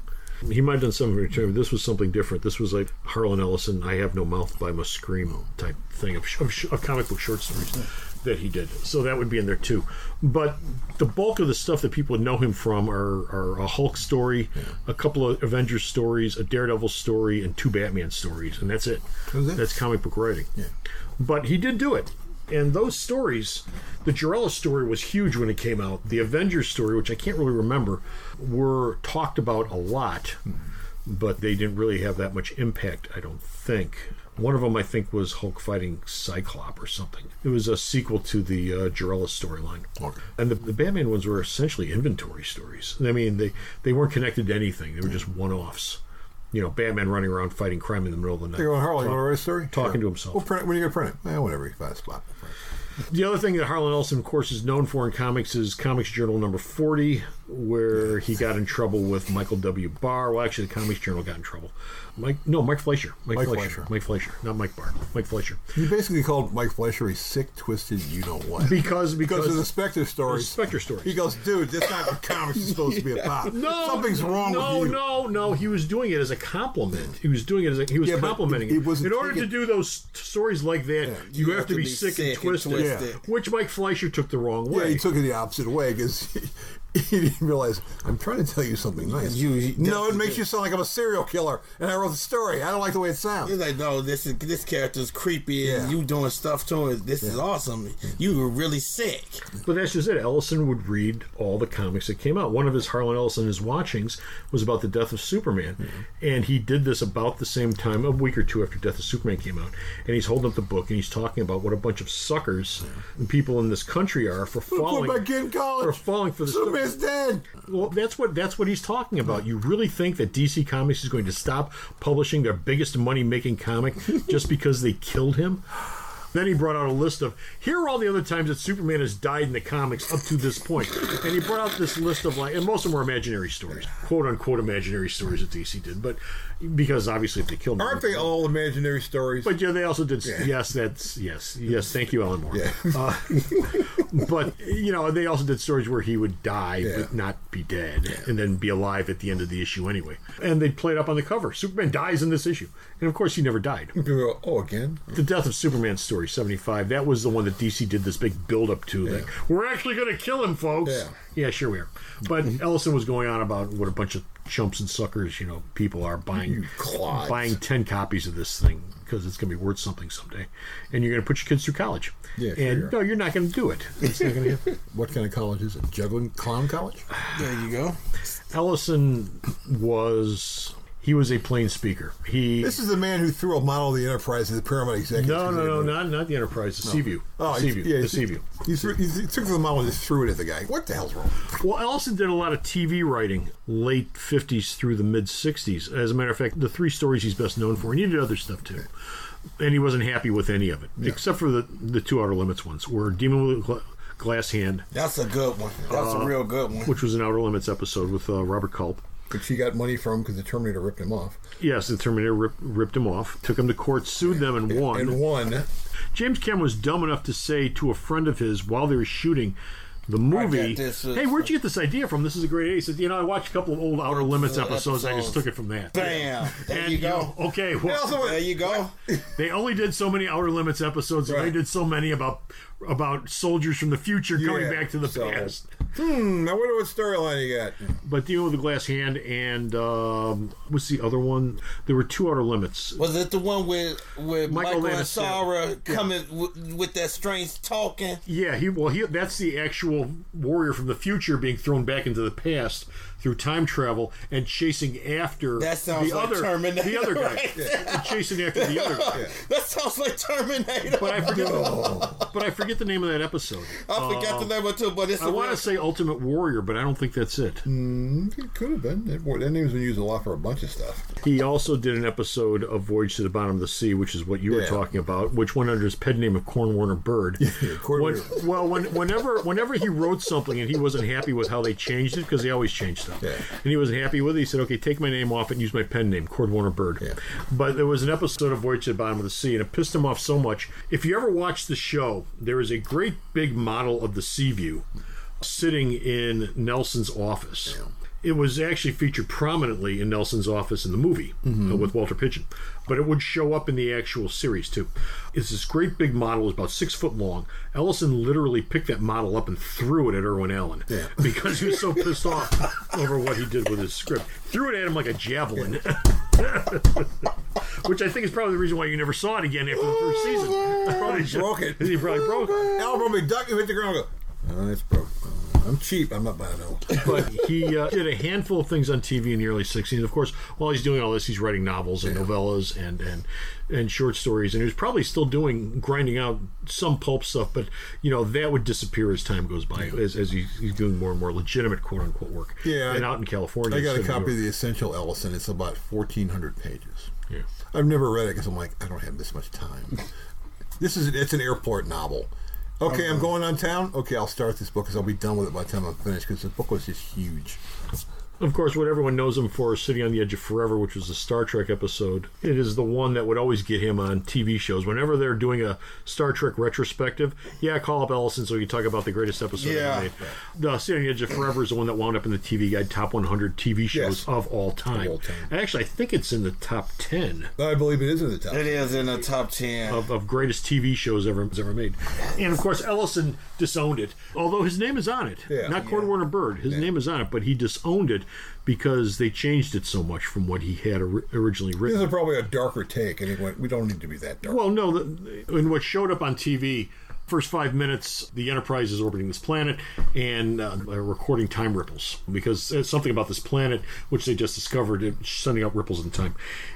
He might have done 7 from Eternity, but this was something different. This was like Harlan Ellison, I Have No Mouth, but I Must Scream type thing of comic book short stories that he did. So that would be in there too. But the bulk of the stuff that people would know him from are a Hulk story, a couple of Avengers stories, a Daredevil story, and 2 Batman stories, and that's it. That's comic book writing. Yeah. But he did do it. And those stories, the Jarella story was huge when it came out. The Avengers story, which I can't really remember, were talked about a lot, but they didn't really have that much impact, I don't think. One of them, I think, was Hulk fighting Cyclops or something. It was a sequel to the Jarella storyline. Okay. And the Batman ones were essentially inventory stories. I mean, they weren't connected to anything. They were just one-offs. Batman running around fighting crime in the middle of the night. You're going, Harlan, you want to write a story? Talking to himself. We'll print it. When are you going to print it? Whenever you find a spot. The other thing that Harlan Ellison, of course, is known for in comics is Comics Journal #40, where he got in trouble with Michael W. Barr. Well, actually, the Comics Journal got in trouble. Mike Fleischer. Mike Fleischer, not Mike Barr. Mike Fleischer. He basically called Mike Fleischer a sick, twisted, you-know-what. Because of the Spectre story. Spectre story. He goes, dude, that's not what comics is supposed to be about. Something's wrong with you. No. He was doing it as a compliment. He was doing it as he was complimenting it. In order to do those stories like that, you have to be sick and twisted. Which Mike Fleischer took the wrong way. Yeah, he took it the opposite way because He didn't realize, I'm trying to tell you something nice. No, it makes you sound like I'm a serial killer, and I wrote the story. I don't like the way it sounds. He's like, no, this character's creepy, and you doing stuff to him. This is awesome. You were really sick. But that's just it. Ellison would read all the comics that came out. One of his Harlan Ellison, his watchings, was about the death of Superman. And he did this about the same time, a week or two after Death of Superman came out. And he's holding up the book, and he's talking about what a bunch of suckers and people in this country are for falling. Put my kid in college. For falling for the Superman's dead. Well, that's what he's talking about. You really think that DC Comics is going to stop publishing their biggest money-making comic just because they killed him? Then he brought out a list of, here are all the other times that Superman has died in the comics up to this point. And he brought out this list of, like, and most of them were imaginary stories, quote-unquote imaginary stories that DC did. But because obviously if they killed him. Aren't they all imaginary stories? But yeah, they also did, yes, thank you, Alan Moore. Yeah. But, you know, they also did stories where he would die but not be dead and then be alive at the end of the issue anyway. And they played up on the cover. Superman dies in this issue. And of course he never died. Oh, again? The Death of Superman story, 75. That was the one that DC did this big build-up to. Like, we're actually going to kill him, folks. Yeah, sure we are. But Ellison was going on about what a bunch of chumps and suckers, you know, people are buying 10 copies of this thing because it's going to be worth something someday. And you're going to put your kids through college. Yeah, and no, you're not going to do it. It's not going to happen. What kind of college is it? Juggling clown college? There you go. Ellison was... He was a plain speaker. This is the man who threw a model of the Enterprise as the Paramount executive. No, not the Enterprise. The Seaview. Oh, Seaview. Yeah, the Seaview. He took the model and just threw it at the guy. What the hell's wrong? Well, Ellison did a lot of TV writing, late 50s through the mid 60s. As a matter of fact, the 3 stories he's best known for, and he did other stuff too. And he wasn't happy with any of it, except for the 2 Outer Limits ones, where Demon with Glass Hand. That's a good one. That's a real good one. Which was an Outer Limits episode with Robert Culp. Which he got money from because the Terminator ripped him off. Yes, the Terminator ripped him off, took him to court, sued them, and won. And won. James Cameron was dumb enough to say to a friend of his while they were shooting the movie, hey, where'd you get this idea from? This is a great idea. He said, I watched a couple of old Outer Limits episodes. I just took it from that. Bam. There you go. Okay. Well, there you go. They only did so many Outer Limits episodes. Right. They did so many about soldiers from the future coming back to the past. I wonder what storyline you got. But dealing with the Glass Hand and what's the other one? There were 2 Outer Limits. Was it the one with Michael and Sarah coming with that strange talking? Yeah, that's the actual warrior from the future being thrown back into the past through time travel and chasing after the other guy. Right? And chasing after the other guy. That sounds like Terminator. But I forget the name of that episode. I forgot the name of it too, but I want to say Ultimate Warrior, but I don't think that's it. It could have been. That name's been used a lot for a bunch of stuff. He also did an episode of Voyage to the Bottom of the Sea, which is what you were talking about, which went under his pen name of Corn Warner Bird. Whenever he wrote something and he wasn't happy with how they changed it, because they always change stuff, and he wasn't happy with it, he said, okay, take my name off and use my pen name, Corn Warner Bird. Yeah. But there was an episode of Voyage to the Bottom of the Sea, and it pissed him off so much. If you ever watch the show, there is a great big model of the Seaview sitting in Nelson's office. Yeah. It was actually featured prominently in Nelson's office in the movie with Walter Pidgeon, but it would show up in the actual series too. It's this great big model, it's about 6 foot long. Ellison literally picked that model up and threw it at Irwin Allen because he was so pissed off over what he did with his script. Threw it at him like a javelin. Which I think is probably the reason why you never saw it again after the first season. Broke it. He probably broke it. Al probably ducked and hit the ground and go, oh, it's broke. I'm cheap. I'm not buying it. But he did a handful of things on TV in the early 60s. Of course, while he's doing all this, he's writing novels and novellas and short stories. And he was probably still grinding out some pulp stuff, but, that would disappear as time goes by, as he's doing more and more legitimate quote-unquote work. Yeah. And out in California. I got a copy of The Essential Ellison. It's about 1,400 pages. Yeah. I've never read it because I'm like, I don't have this much time. It's an airport novel. Okay, I'm going on town. Okay, I'll start this book because I'll be done with it by the time I'm finished because the book was just huge. Of course, what everyone knows him for is City on the Edge of Forever, which was a Star Trek episode. It is the one that would always get him on TV shows. Whenever they're doing a Star Trek retrospective, call up Ellison so you can talk about the greatest episode ever made. The City on the Edge of Forever is the one that wound up in the TV Guide Top 100 TV shows of all time. Actually, I think it's in the top 10. I believe it is in the top 10. It is in the top 10. Of greatest TV shows ever made. And, of course, Ellison disowned it. Although his name is on it. Not Cordwater Bird. His name is on it, but he disowned it because they changed it so much from what he had originally written. This is probably a darker take, and he went, we don't need to be that dark. Well, no, and what showed up on TV, first 5 minutes, the Enterprise is orbiting this planet and recording time ripples, because there's something about this planet, which they just discovered, it's sending out ripples in time.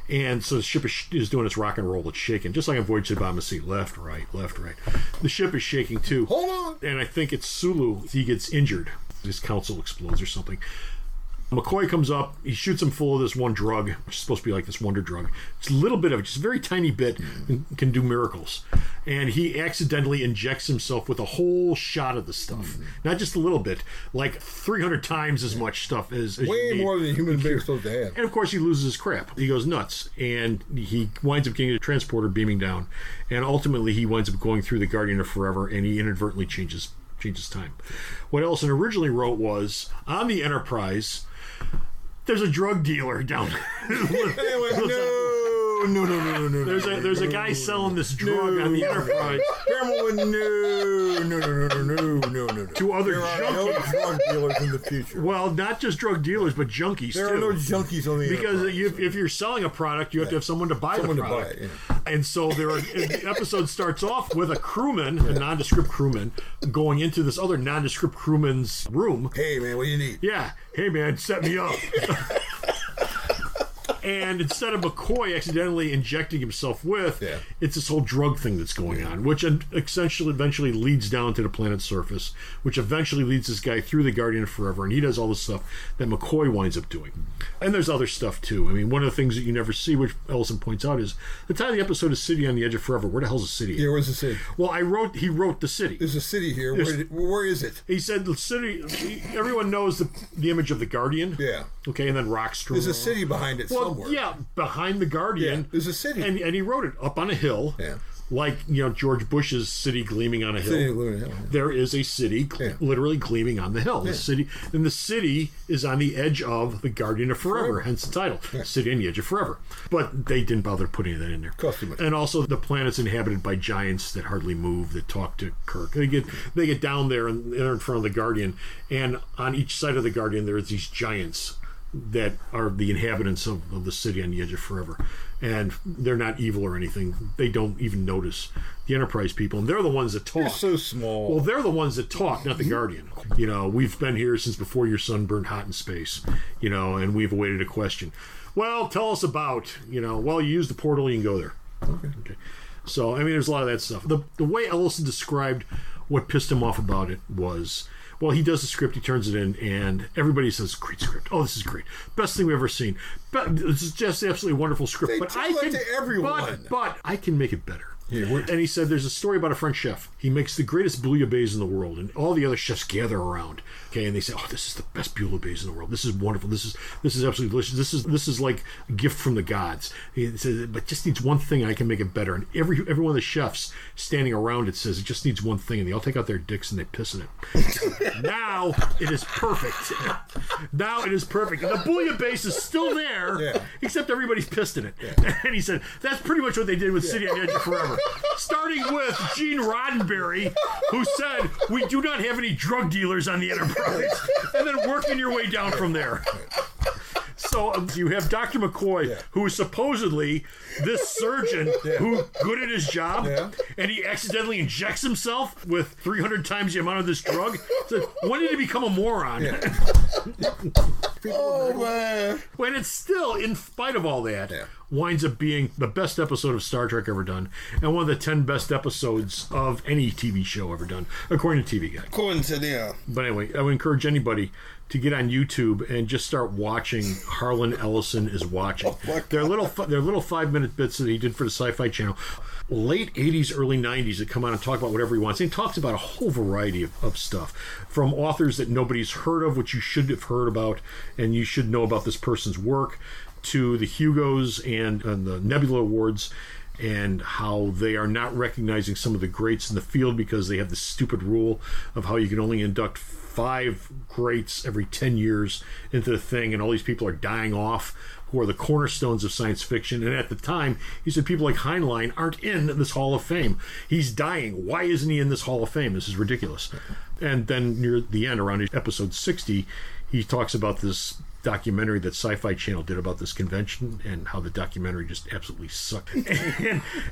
And so the ship is doing its rock and roll, it's shaking, just like on Voyage to the Bottom of the Sea, left, right. The ship is shaking too. Hold on! And I think it's Sulu, he gets injured. His console explodes or something. McCoy comes up, he shoots him full of this one drug, which is supposed to be like this wonder drug. It's a little bit of it, just a very tiny bit, and can do miracles. And he accidentally injects himself with a whole shot of the stuff. Not just a little bit, like 300 times as much stuff as way more than a human being is supposed to have. And of course he loses his crap. He goes nuts, and he winds up getting a transporter beaming down. And ultimately he winds up going through the Guardian of Forever, and he inadvertently changes time. What Ellison originally wrote was, on the Enterprise, there's a drug dealer down No. There's a guy selling this drug on the Enterprise. No. To other junkies. No drug dealers in the future. Well, not just drug dealers, but junkies there too. There are no junkies on the Enterprise. Because if you're selling a product, you have to have someone to buy the product. And so the episode starts off with a crewman, a nondescript crewman, going into this other nondescript crewman's room. Hey man, what do you need? Yeah. Hey man, set me up. And instead of McCoy accidentally injecting himself with, it's this whole drug thing that's going on, which eventually leads down to the planet's surface, which eventually leads this guy through the Guardian of Forever, and he does all the stuff that McCoy winds up doing. And there's other stuff, too. I mean, one of the things that you never see, which Ellison points out, is the title of the episode is City on the Edge of Forever. Where the hell's the city? Yeah, where's the city? Well, he wrote the city. There's a city here. Where is it? He said the city, everyone knows the image of the Guardian. Yeah. Okay, and then rocks. There's a city behind it somewhere. Yeah, behind the Guardian. Yeah, there's a city. And he wrote it up on a hill. Yeah. Like, George Bush's city gleaming on a hill. There is a city literally gleaming on the hill. The city is on the edge of the Guardian of Forever, hence the title, City on the Edge of Forever. But they didn't bother putting that in there. And also the planet's inhabited by giants that hardly move, that talk to Kirk. They get down there and they're in front of the Guardian, and on each side of the Guardian there are these giants that are the inhabitants of the City on the Edge of Forever. And they're not evil or anything. They don't even notice the Enterprise people. And they're the ones that talk. They're so small. Well, they're the ones that talk, not the Guardian. We've been here since before your sun burned hot in space, and we've awaited a question. Well, tell us about, you use the portal, you can go there. Okay. So, there's a lot of that stuff. The way Ellison described what pissed him off about it was, well, he does the script, he turns it in, and everybody says, great script. Oh, this is great. Best thing we've ever seen. But this is just absolutely wonderful script. But I can make it better. Yeah, and he said there's a story about a French chef. He makes the greatest bouillabaisse in the world, and all the other chefs gather around. Okay, and they say, "Oh, this is the best bouillabaisse in the world. This is wonderful. This is absolutely delicious. This is like a gift from the gods." He says, "But just needs one thing, and I can make it better." And every one of the chefs standing around it says it just needs one thing, and they all take out their dicks and they piss in it. Now it is perfect. Now it is perfect, and the bouillabaisse is still there, except everybody's pissed in it. And he said that's pretty much what they did with City on the Edge of Forever. Starting with Gene Roddenberry, who said, "We do not have any drug dealers on the Enterprise," and then working your way down from there. So you have Dr. McCoy, who is supposedly this surgeon who's good at his job, and he accidentally injects himself with 300 times the amount of this drug. So when did he become a moron? Oh, man. When it's still, in spite of all that, winds up being the best episode of Star Trek ever done, and one of the 10 best episodes of any TV show ever done, according to TV Guide. According to them. But anyway, I would encourage anybody to get on YouTube and just start watching Harlan Ellison is Watching. They're little 5-minute bits that he did for the Sci-Fi Channel. Late 80s, early 90s that come on and talk about whatever he wants. And he talks about a whole variety of stuff, from authors that nobody's heard of, which you should have heard about, and you should know about this person's work, to the Hugos and the Nebula Awards, and how they are not recognizing some of the greats in the field because they have this stupid rule of how you can only induct 5 greats every 10 years into the thing, and all these people are dying off who are the cornerstones of science fiction. And at the time, he said people like Heinlein aren't in this Hall of Fame. He's dying. Why isn't he in this Hall of Fame? This is ridiculous. And then near the end, around episode 60, he talks about this documentary that Sci-Fi Channel did about this convention and how the documentary just absolutely sucked.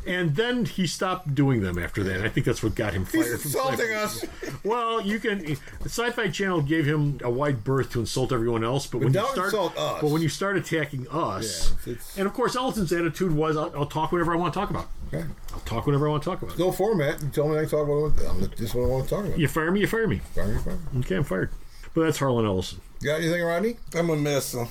And then he stopped doing them after that. I think that's what got him fired. He's insulting us. Well, the Sci-Fi Channel gave him a wide berth to insult everyone else, but when you start attacking us, and of course Ellison's attitude was, I'll talk whatever I want to talk about. Okay. I'll talk whatever I want to talk about. No format. You tell me I talk about this what I want to talk about. You fire me, you fire me. Fire me. Okay, I'm fired. But that's Harlan Ellison. Got anything, Rodney? I'm gonna miss him.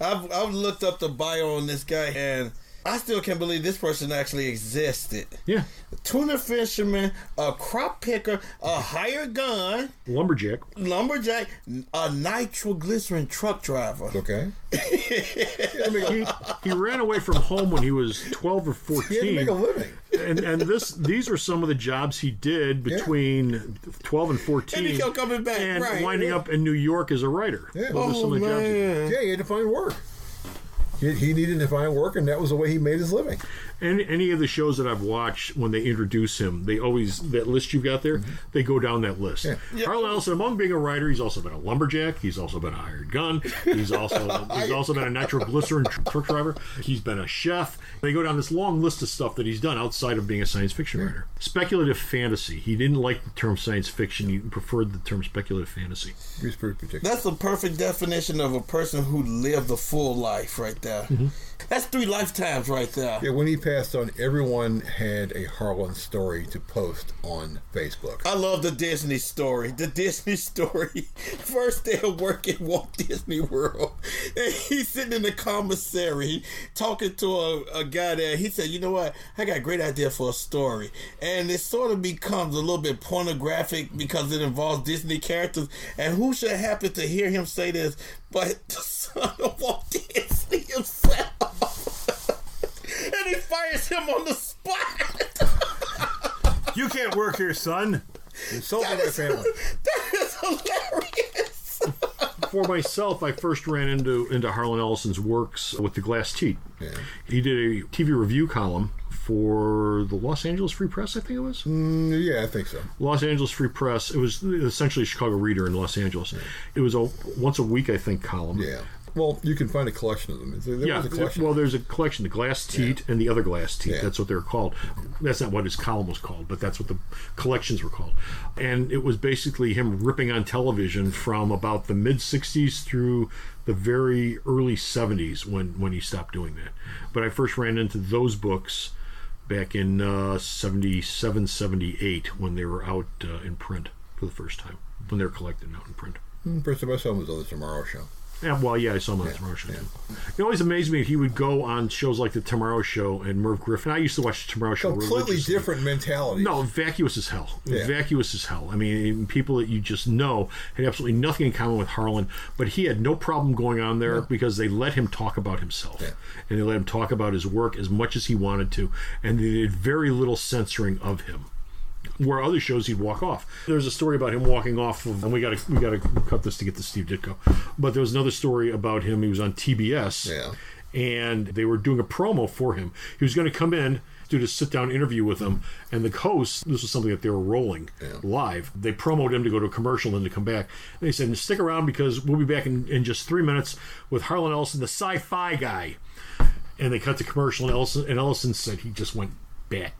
I've looked up the bio on this guy, and I still can't believe this person actually existed. Yeah. A tuna fisherman, a crop picker, a hired gun, lumberjack, a nitroglycerin truck driver. Okay. he ran away from home when he was 12 or 14. He had to make a living. And these are some of the jobs he did between 12 and 14. And he kept coming back. And winding up in New York as a writer. Yeah. Those are some of the jobs he did. Yeah, he had to find work. He needed to find work, and that was the way he made his living. And any of the shows that I've watched, when they introduce him, they always, that list you've got there, they go down that list. Yeah. Yep. Harlan Ellison, among being a writer, he's also been a lumberjack. He's also been a hired gun. He's also been a nitroglycerin truck driver. He's been a chef. They go down this long list of stuff that he's done outside of being a science fiction writer. Speculative fantasy. He didn't like the term science fiction. He preferred the term speculative fantasy. He's pretty particular. That's the perfect definition of a person who lived a full life right there. Mm-hmm. That's 3 lifetimes right there. Yeah, when he passed on, everyone had a Harlan story to post on Facebook. I love the Disney story. The Disney story. First day of work at Walt Disney World. And he's sitting in the commissary talking to a guy there. He said, you know what? I got a great idea for a story. And it sort of becomes a little bit pornographic because it involves Disney characters. And who should happen to hear him say this but the son of Walt Disney himself? And he fires him on the spot. You can't work here, son. Insulting my family. That is hilarious. For myself, I first ran into Harlan Ellison's works with the Glass Teat. Yeah. He did a TV review column for the Los Angeles Free Press, I think it was? Yeah, I think so. Los Angeles Free Press. It was essentially a Chicago Reader in Los Angeles. Yeah. It was a once a week, I think, column. Yeah. Well, you can find a collection of them. There's a collection, the Glass Teat and the other Glass Teat. Yeah. That's what they're called. That's not what his column was called, but that's what the collections were called. And it was basically him ripping on television from about the mid-'60s through the very early 70s when he stopped doing that. But I first ran into those books back in 77, 78 when they were out in print for the first time, when they were collected out in print. First time I saw him was on the Tomorrow Show. Yeah, well, yeah, I saw him on the Tomorrow Show. Yeah. It always amazed me that he would go on shows like the Tomorrow Show and Merv Griffin. I used to watch the Tomorrow Show completely different mentality. No, vacuous as hell. Yeah. Vacuous as hell. I mean, people that you just know had absolutely nothing in common with Harlan, but he had no problem going on there because they let him talk about himself. Yeah. And they let him talk about his work as much as he wanted to, and they did very little censoring of him. Where other shows he'd walk off. There's a story about him walking off of, and we got to cut this to get to Steve Ditko. But there was another story about him. He was on TBS, and they were doing a promo for him. He was going to come in, do a sit-down interview with him, and the host, this was something that they were rolling live. They promoted him to go to a commercial and to come back. And they said, stick around because we'll be back in just 3 minutes with Harlan Ellison, the sci-fi guy. And they cut the commercial, and Ellison said he just went bat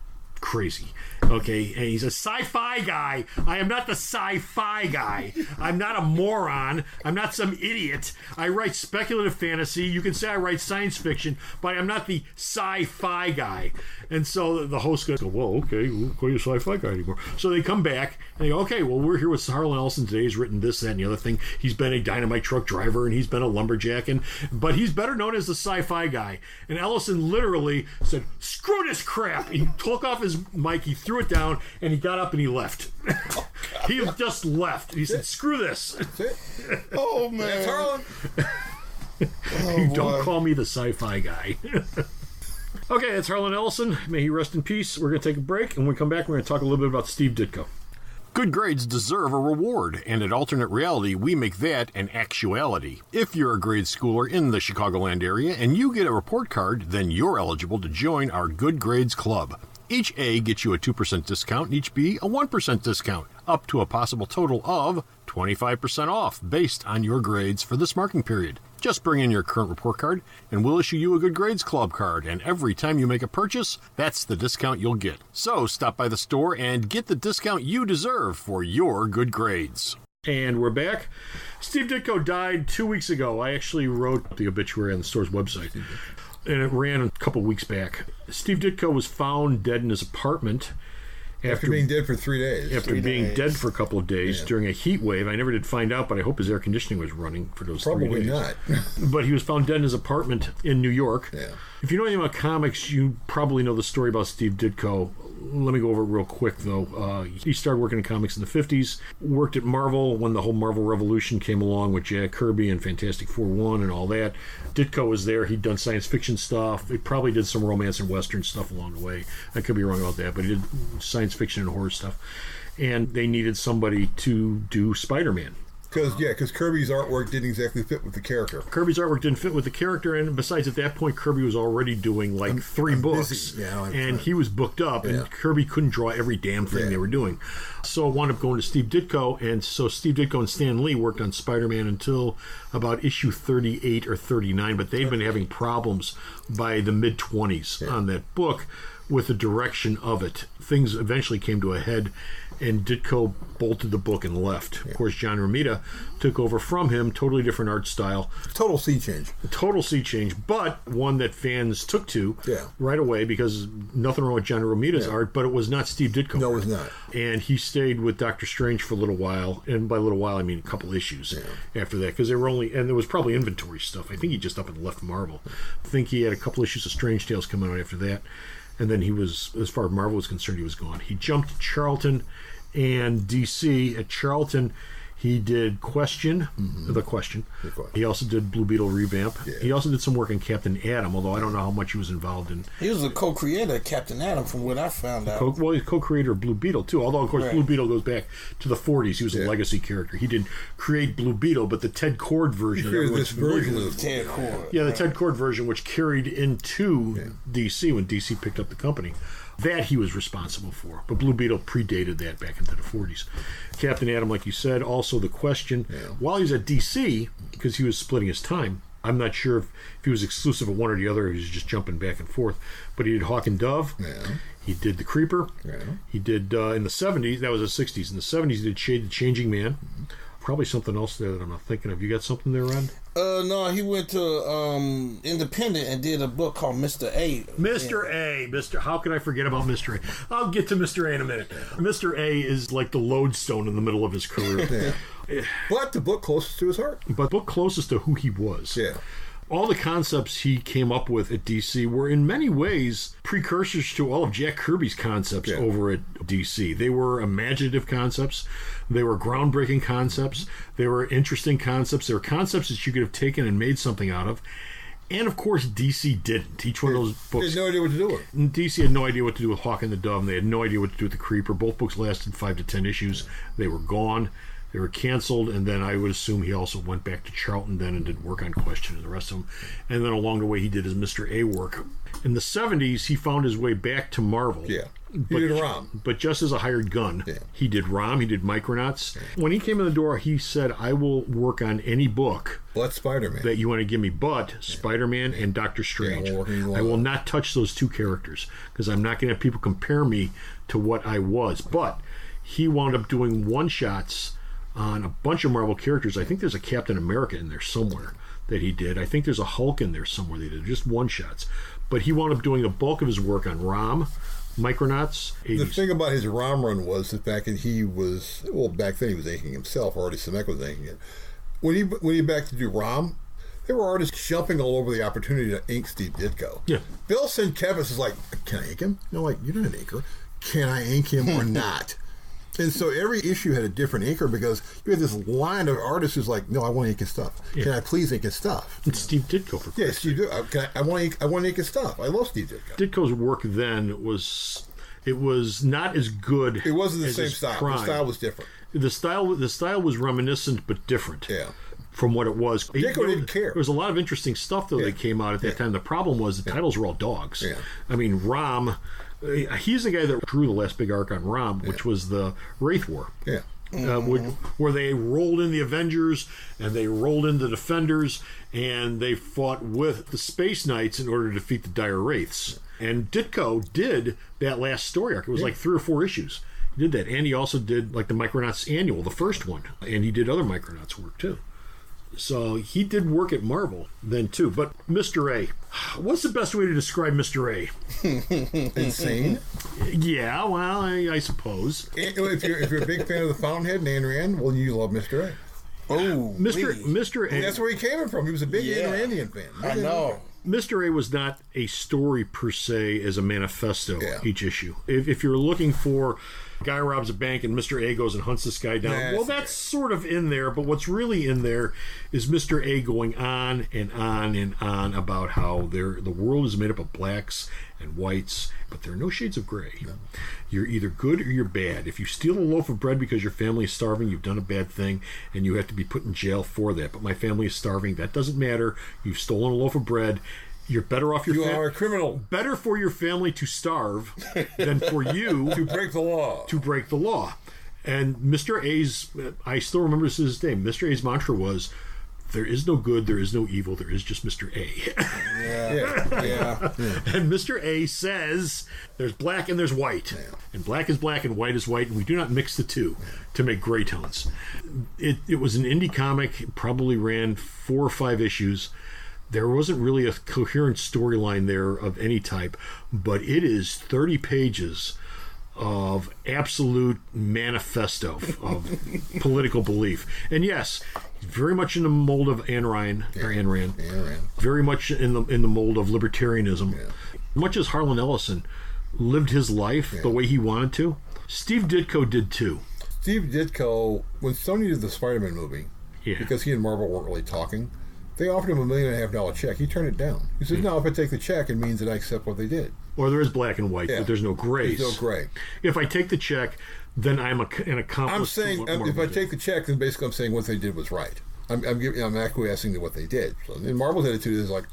crazy. Okay, and he's a sci-fi guy. I am not the sci-fi guy. I'm not a moron. I'm not some idiot. I write speculative fantasy. You can say I write science fiction, but I'm not the sci-fi guy. And so the host goes, well, okay, we'll call you a sci-fi guy anymore. So they come back and they go, okay, well, we're here with Harlan Ellison today. He's written this, that, and the other thing. He's been a dynamite truck driver and he's been a lumberjack, but he's better known as the sci-fi guy. And Ellison literally said, screw this crap. He took off his mic, he threw it down, and he got up and he left. Oh, he just left. He said, screw this. Oh, man. That's Harlan. Don't call me the sci-fi guy. Okay, that's Harlan Ellison. May he rest in peace. We're going to take a break, and when we come back, we're going to talk a little bit about Steve Ditko. Good grades deserve a reward, and at Alternate Reality, we make that an actuality. If you're a grade schooler in the Chicagoland area and you get a report card, then you're eligible to join our Good Grades Club. Each A gets you a 2% discount, and each B a 1% discount, up to a possible total of 25% off based on your grades for this marking period. Just bring in your current report card, and we'll issue you a Good Grades Club card, and every time you make a purchase, that's the discount you'll get. So stop by the store and get the discount you deserve for your good grades. And we're back. Steve Ditko died 2 weeks ago. I actually wrote the obituary on the store's website, and it ran a couple weeks back. Steve Ditko was found dead in his apartment after being dead for 3 days. After being dead for a couple of days during a heat wave. I never did find out, but I hope his air conditioning was running for those 3 days. Probably not. But he was found dead in his apartment in New York. Yeah. If you know anything about comics, you probably know the story about Steve Ditko. Let me go over it real quick, though. He started working in comics in the 50s, worked at Marvel when the whole Marvel Revolution came along with Jack Kirby and Fantastic Four 1 and all that. Ditko was there. He'd done science fiction stuff. He probably did some romance and Western stuff along the way. I could be wrong about that, but he did science fiction and horror stuff. And they needed somebody to do Spider-Man. Because Kirby's artwork didn't exactly fit with the character. Kirby's artwork didn't fit with the character, and besides, at that point, Kirby was already doing like 3 books, and he was booked up, and Kirby couldn't draw every damn thing they were doing. So it wound up going to Steve Ditko, and so Steve Ditko and Stan Lee worked on Spider-Man until about issue 38 or 39, but they've been having problems by the mid-20s on that book with the direction of it. Things eventually came to a head, and Ditko bolted the book and left. Of course, John Romita took over from him, totally different art style. Total sea change. Total sea change, but one that fans took to right away, because nothing wrong with John Romita's art, but it was not Steve Ditko. No, it was not. And he stayed with Doctor Strange for a little while, and by a little while, I mean a couple issues after that, because they were only, and there was probably inventory stuff. I think he just up and left Marvel. I think he had a couple issues of Strange Tales coming out after that. And then he was, as far as Marvel was concerned, he was gone. He jumped to Charlton and DC. At Charlton, he did Question, The Question. He also did Blue Beetle Revamp. Yeah. He also did some work in Captain Atom, although I don't know how much he was involved in. He was a co-creator of Captain Atom, from what I found out. Well, he's co-creator of Blue Beetle, too. Although, of course, Blue Beetle goes back to the 40s. He was a legacy character. He didn't create Blue Beetle, but the Ted Kord version. This version of Ted Kord. Yeah, the Ted Kord version, which carried into DC when DC picked up the company. That he was responsible for. But Blue Beetle predated that back into the 40s. Captain Atom, like you said, also The Question. While he was at DC, because he was splitting his time, I'm not sure if he was exclusive of one or the other, or he was just jumping back and forth. But he did Hawk and Dove. He did The Creeper. He did, in the 70s, that was the 60s. In the 70s, he did Shade the Changing Man. Probably something else there that I'm not thinking of. You got something there, Ron? No, he went to Independent and did a book called Mr. A. Mr. How can I forget about Mr. A? I'll get to Mr. A in a minute. Mr. A is like the lodestone in the middle of his career. But the book closest to his heart. But the book closest to who he was. All the concepts he came up with at DC were in many ways precursors to all of Jack Kirby's concepts over at DC. They were imaginative concepts. They were groundbreaking concepts. They were interesting concepts. They were concepts that you could have taken and made something out of. And, of course, DC didn't. Each one of those books... They had no idea what to do with it. DC had no idea what to do with Hawk and the Dove, and they had no idea what to do with The Creeper. Both books lasted 5 to 10 issues. They were gone. They were canceled, and then I would assume he also went back to Charlton then and did work on Question and the rest of them. And then along the way, he did his Mr. A work. In the 70s, he found his way back to Marvel. Yeah. He did Rom. But just as a hired gun. Yeah. He did Rom, he did Micronauts. Yeah. When he came in the door, he said, I will work on any book Spider-Man that you want to give me, but Spider-Man and Doctor Strange. I will not touch those two characters because I'm not going to have people compare me to what I was. But he wound up doing one-shots on a bunch of Marvel characters. I think there's a Captain America in there somewhere that he did. I think there's a Hulk in there somewhere they did, just one-shots. But he wound up doing the bulk of his work on Rom, Micronauts, 80s. The thing about his Rom run was the fact that he was, back then he was inking himself, or Artie Simek was inking it. When he back to do Rom, there were artists jumping all over the opportunity to ink Steve Ditko. Yeah. Bill Sienkiewicz is like, can I ink him? No, like, you're not an inker. Can I ink him or not? And so every issue had a different inker because you had this line of artists who's like, no, I want to ink his stuff. Yeah. Can I please ink his stuff? It's Steve Ditko. For yes, Steve Ditko. I want to ink his stuff. I love Steve Ditko. Ditko's work then was not as good. It wasn't the same style. Prime. The style was different. The style was reminiscent but different. Yeah. From what it was. Ditko didn't care. There was a lot of interesting stuff though that came out at that time. The problem was the titles were all dogs. Yeah. I mean, Rom. He's the guy that drew the last big arc on Rom, which was the Wraith War. Yeah. Where they rolled in the Avengers and they rolled in the Defenders and they fought with the Space Knights in order to defeat the Dire Wraiths. And Ditko did that last story arc. It was like 3 or 4 issues. He did that. And he also did like the Micronauts Annual, the first one. And he did other Micronauts work too. So he did work at Marvel then too. But Mr. A, what's the best way to describe Mr. A? Insane. Yeah, well, I suppose. If you're a big fan of the Fountainhead and Ayn Rand, well, you love Mr. A. Oh, Mr. A. That's where he came from. He was a big Ayn Randian fan. I know. Mr. A was not a story per se as a manifesto each issue. If you're looking for guy robs a bank and Mr. A goes and hunts this guy down, that's sort of in there, but what's really in there is Mr. A going on and on and on about how the world is made up of blacks and whites, but there are no shades of gray. No. You're either good or you're bad. If you steal a loaf of bread because your family is starving, you've done a bad thing and you have to be put in jail for that. But my family is starving. That doesn't matter. You've stolen a loaf of bread. You're better off your family. You are a criminal. Better for your family to starve than for you to break the law. To break the law. And Mr. A's, I still remember this to this day, Mr. A's mantra was, there is no good, there is no evil, there is just Mr. A. Yeah. And Mr. A says, there's black and there's white. Yeah. And black is black and white is white, and we do not mix the two to make gray tones. It was an indie comic, it probably ran 4 or 5 issues. There wasn't really a coherent storyline there of any type, but it is 30 pages of absolute manifesto of political belief. And yes, very much in the mold of Ayn Rand. Very much in the mold of libertarianism. Yeah. Much as Harlan Ellison lived his life the way he wanted to, Steve Ditko did too. Steve Ditko, when Sony did the Spider-Man movie, because he and Marvel weren't really talking, they offered him $1.5 million check. He turned it down. He said, no, if I take the check, it means that I accept what they did. Or there is black and white, but there's no gray. There's no gray. If I take the check, then I'm an accomplice. I'm saying, if I take the check, then basically I'm saying what they did was right. I'm acquiescing to what they did. So, and Marvel's attitude is like,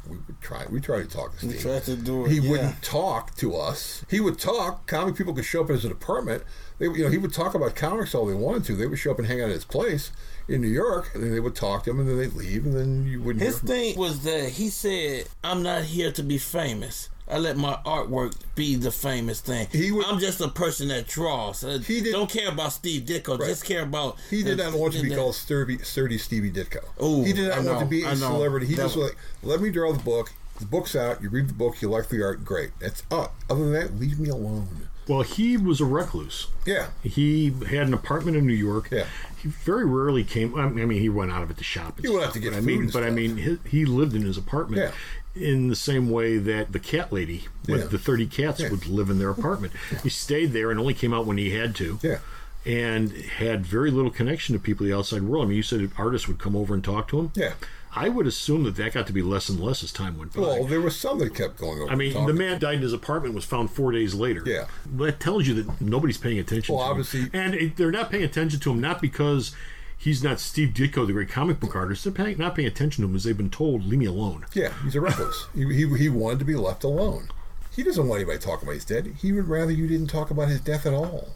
we try to talk to Steve. We tried to do it. He wouldn't talk to us. He would talk. Comic people could show up at his apartment. He would talk about comics all they wanted to. They would show up and hang out at his place in New York, and then they would talk to him, and then they'd leave, and then you wouldn't. His thing was that he said, "I'm not here to be famous. I let my artwork be the famous thing. I'm just a person that draws. He don't care about Steve Ditko. Right. Just care about." He did not want to be called sturdy Stevie Ditko. Ooh, he did not want to be a celebrity. He just was like, let me draw the book. The book's out. You read the book. You like the art. Great. That's up. Other than that, leave me alone. Well, he was a recluse. Yeah. He had an apartment in New York. Yeah. He very rarely came. I mean, he went out of it to shop. He went out to get food. But I mean, he lived in his apartment. Yeah. In the same way that the cat lady with the 30 cats would live in their apartment. He stayed there and only came out when he had to. Yeah. And had very little connection to people in the outside world. I mean, you said artists would come over and talk to him. Yeah. I would assume that got to be less and less as time went by. Well, there was some that kept going over. I mean, the man died in his apartment, was found 4 days later. Yeah. That tells you that nobody's paying attention to him. Obviously. And they're not paying attention to him not because he's not Steve Ditko, the great comic book artist. They're not paying attention to him as they've been told, leave me alone. Yeah, he's a recluse. he wanted to be left alone. He doesn't want anybody talking about his death. He would rather you didn't talk about his death at all.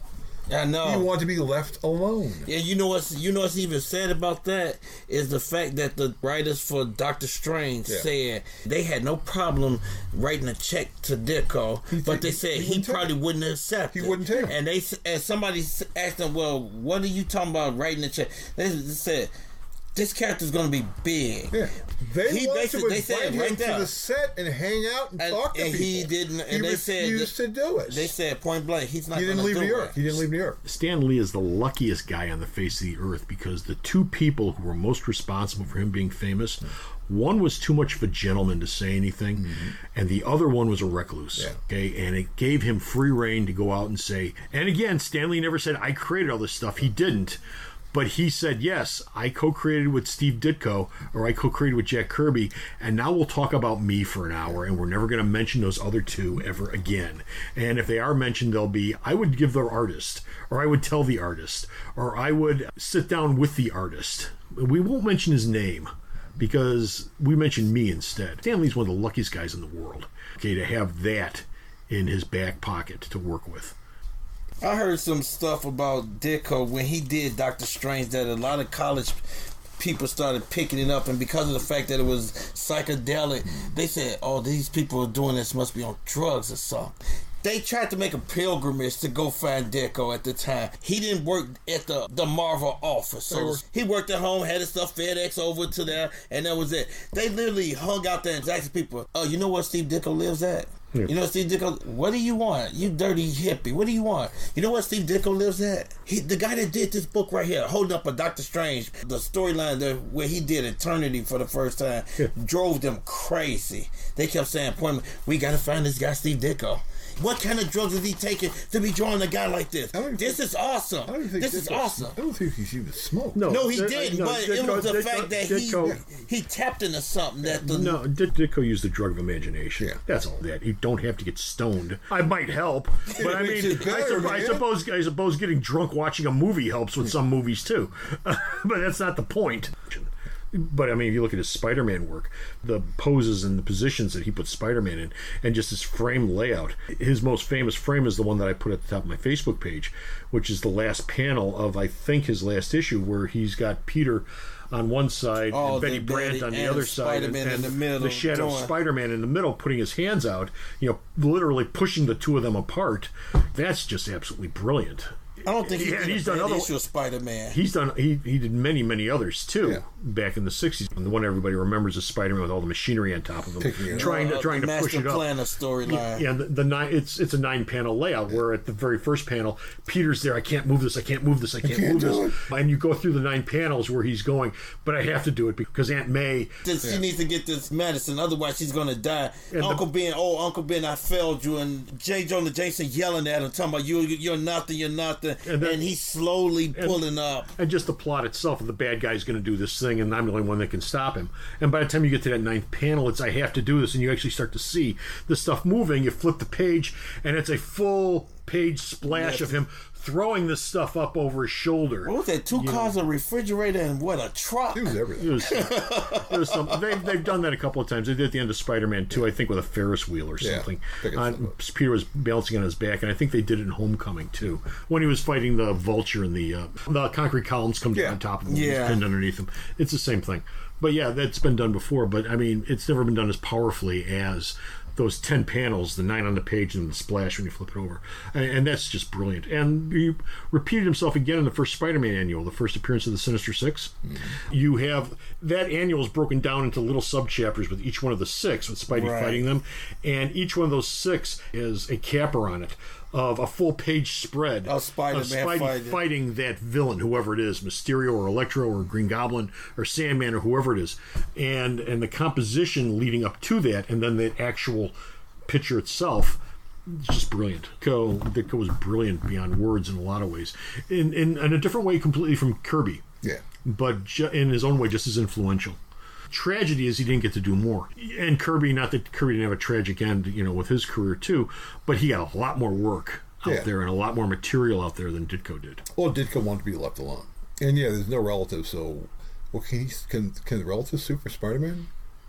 I know. He wanted to be left alone. Yeah, you know what's even sad about that is the fact that the writers for Doctor Strange said they had no problem writing a check to Ditko, but they said he probably wouldn't accept it. He wouldn't take it. And somebody asked them, well, what are you talking about writing a check? They said, this character's going to be big. Yeah. They wanted to invite him to the set and hang out and talk to people. He didn't. And he refused to do it. They said point blank, he's not going to do it. He didn't leave New York. Stan Lee is the luckiest guy on the face of the earth because the two people who were most responsible for him being famous, one was too much of a gentleman to say anything, and the other one was a recluse. Yeah. Okay, and it gave him free rein to go out and say. And again, Stan Lee never said, "I created all this stuff." He didn't. But he said, yes, I co-created with Steve Ditko, or I co-created with Jack Kirby, and now we'll talk about me for an hour, and we're never going to mention those other two ever again. And if they are mentioned, they'll be, I would give their artist, or I would tell the artist, or I would sit down with the artist. We won't mention his name, because we mention me instead. Stan Lee's one of the luckiest guys in the world, okay, to have that in his back pocket to work with. I heard some stuff about Ditko when he did Doctor Strange that a lot of college people started picking it up, and because of the fact that it was psychedelic, they said, oh, these people are doing this must be on drugs or something. They tried to make a pilgrimage to go find Ditko at the time. He didn't work at the Marvel office. So he worked at home, had his stuff FedEx over to there, and that was it. They literally hung out there and asked people, oh, you know where Steve Ditko lives at? Yeah. You know Steve Ditko, what do you want? You dirty hippie, what do you want? You know where Steve Ditko lives at? The guy that did this book right here, holding up a Doctor Strange, the storyline there where he did Eternity for the first time, drove them crazy. They kept saying, we got to find this guy Steve Ditko. What kind of drugs is he taking to be drawing a guy like this? This is awesome. This is awesome. I don't think he even smoked. No, he didn't. But it was the fact that he tapped into something that Ditko used the drug of imagination. Yeah. That's all that. You don't have to get stoned. I might help, but I mean, I suppose getting drunk watching a movie helps with some movies too. But that's not the point. But I mean, if you look at his Spider-Man work, the poses and the positions that he put Spider-Man in, and just his frame layout. His most famous frame is the one that I put at the top of my Facebook page, which is the last panel of, I think, his last issue, where he's got Peter on one side and Betty Brant on the other side, and in the middle, the shadow of Spider-Man in the middle, putting his hands out, literally pushing the two of them apart. That's just absolutely brilliant. I don't think he's done other issue of Spider-Man. He did many others too back in the 60s. And the one everybody remembers is Spider-Man with all the machinery on top of him, trying to push it up. Plan a storyline. Yeah, it's a 9-panel layout where at the very first panel, Peter's there. I can't move this. I can't move this. And you go through the 9 panels where he's going, but I have to do it because Aunt May. She needs to get this medicine, otherwise she's going to die. And Uncle Ben, I failed you, and J. Jonah Jameson yelling at him, talking about you're nothing, you're nothing. And he's slowly pulling up. And just the plot itself of the bad guy's going to do this thing, and I'm the only one that can stop him. And by the time you get to that 9th panel, it's I have to do this, and you actually start to see the stuff moving. You flip the page, and it's a full page splash of him throwing this stuff up over his shoulder. What was that? 2 cars, a refrigerator, and what, a truck? It was everything. It was something. They've done that a couple of times. They did at the end of Spider-Man 2, I think, with a Ferris wheel or something. Peter was balancing on his back, and I think they did it in Homecoming too, when he was fighting the Vulture and the concrete columns come down on top of him, and pinned underneath him. It's the same thing. But yeah, that's been done before. But I mean, it's never been done as powerfully as those 10 panels, the 9 on the page and the splash when you flip it over. And that's just brilliant. And he repeated himself again in the first Spider-Man annual, the first appearance of the Sinister Six. You have that annual is broken down into little sub-chapters with each one of the 6, with Spidey fighting them. And each one of those 6 is a capper on it of a full page spread of Spidey fighting that villain, whoever it is, Mysterio or Electro or Green Goblin or Sandman or whoever it is, and the composition leading up to that, and then the actual picture itself. It's just brilliant. Ditko was brilliant beyond words in a lot of ways, in a different way completely from Kirby. Yeah, but in his own way, just as influential. Tragedy is he didn't get to do more. And Kirby, not that Kirby didn't have a tragic end, with his career too, but he got a lot more work out there and a lot more material out there than Ditko did. Well, Ditko wanted to be left alone. And yeah, there's no relatives, so can the relatives sue for Spider-Man?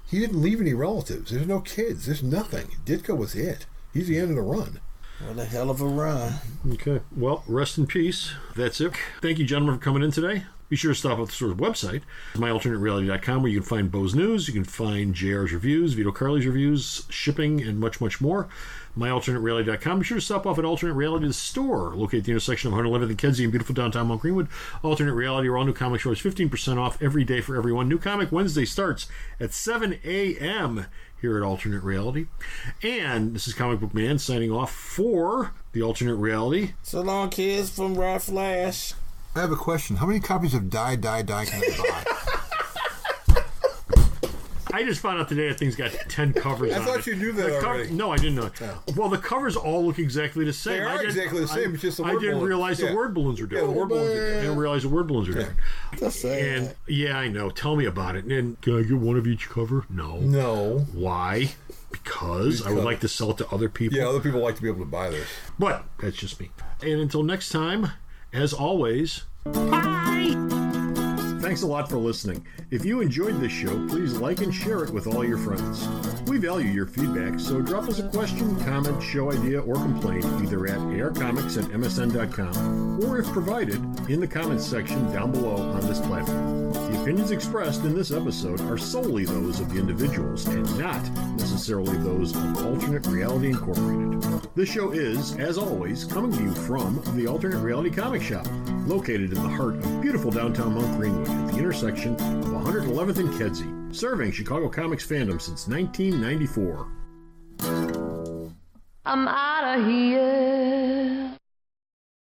He didn't leave any relatives. There's no kids. There's nothing. Ditko was it. He's the end of the run. What a hell of a run. Okay. Well, rest in peace. That's it. Thank you, gentlemen, for coming in today. Be sure to stop at the store's website, myalternatereality.com, where you can find Bo's news, you can find JR's reviews, Vito Carly's reviews, shipping, and much, much more. myalternatereality.com. Be sure to stop off at Alternate Reality, the store, located at the intersection of 111th and Kedzie in beautiful downtown Mount Greenwood. Alternate Reality, where all new comic stores 15% off every day for everyone. New Comic Wednesday starts at 7 a.m. here at Alternate Reality. And this is Comic Book Man signing off for the Alternate Reality. So long, kids, from Rod Flash. I have a question. How many copies of Die can I buy? I just found out today that thing's got 10 covers on it. I thought you knew that already. No, I didn't know. Oh. Well, the covers all look exactly the same. They are exactly the same. It's just the word I didn't realize the word balloons are different. Yeah, the word balloons are different. I didn't realize the word balloons are different. That's sad. And yeah, I know. Tell me about it. And can I get one of each cover? No. No. Why? Because I would like to sell it to other people. Yeah, other people like to be able to buy this. But that's just me. And until next time, as always, bye! Thanks a lot for listening. If you enjoyed this show, please like and share it with all your friends. We value your feedback, so drop us a question, comment, show idea, or complaint either at arcomics@msn.com or, if provided, in the comments section down below on this platform. The opinions expressed in this episode are solely those of the individuals and not necessarily those of Alternate Reality Incorporated. This show is, as always, coming to you from the Alternate Reality Comic Shop, located in the heart of beautiful downtown Mount Greenwood at the intersection of 111th and Kedzie, serving Chicago comics fandom since 1994. I'm out of here.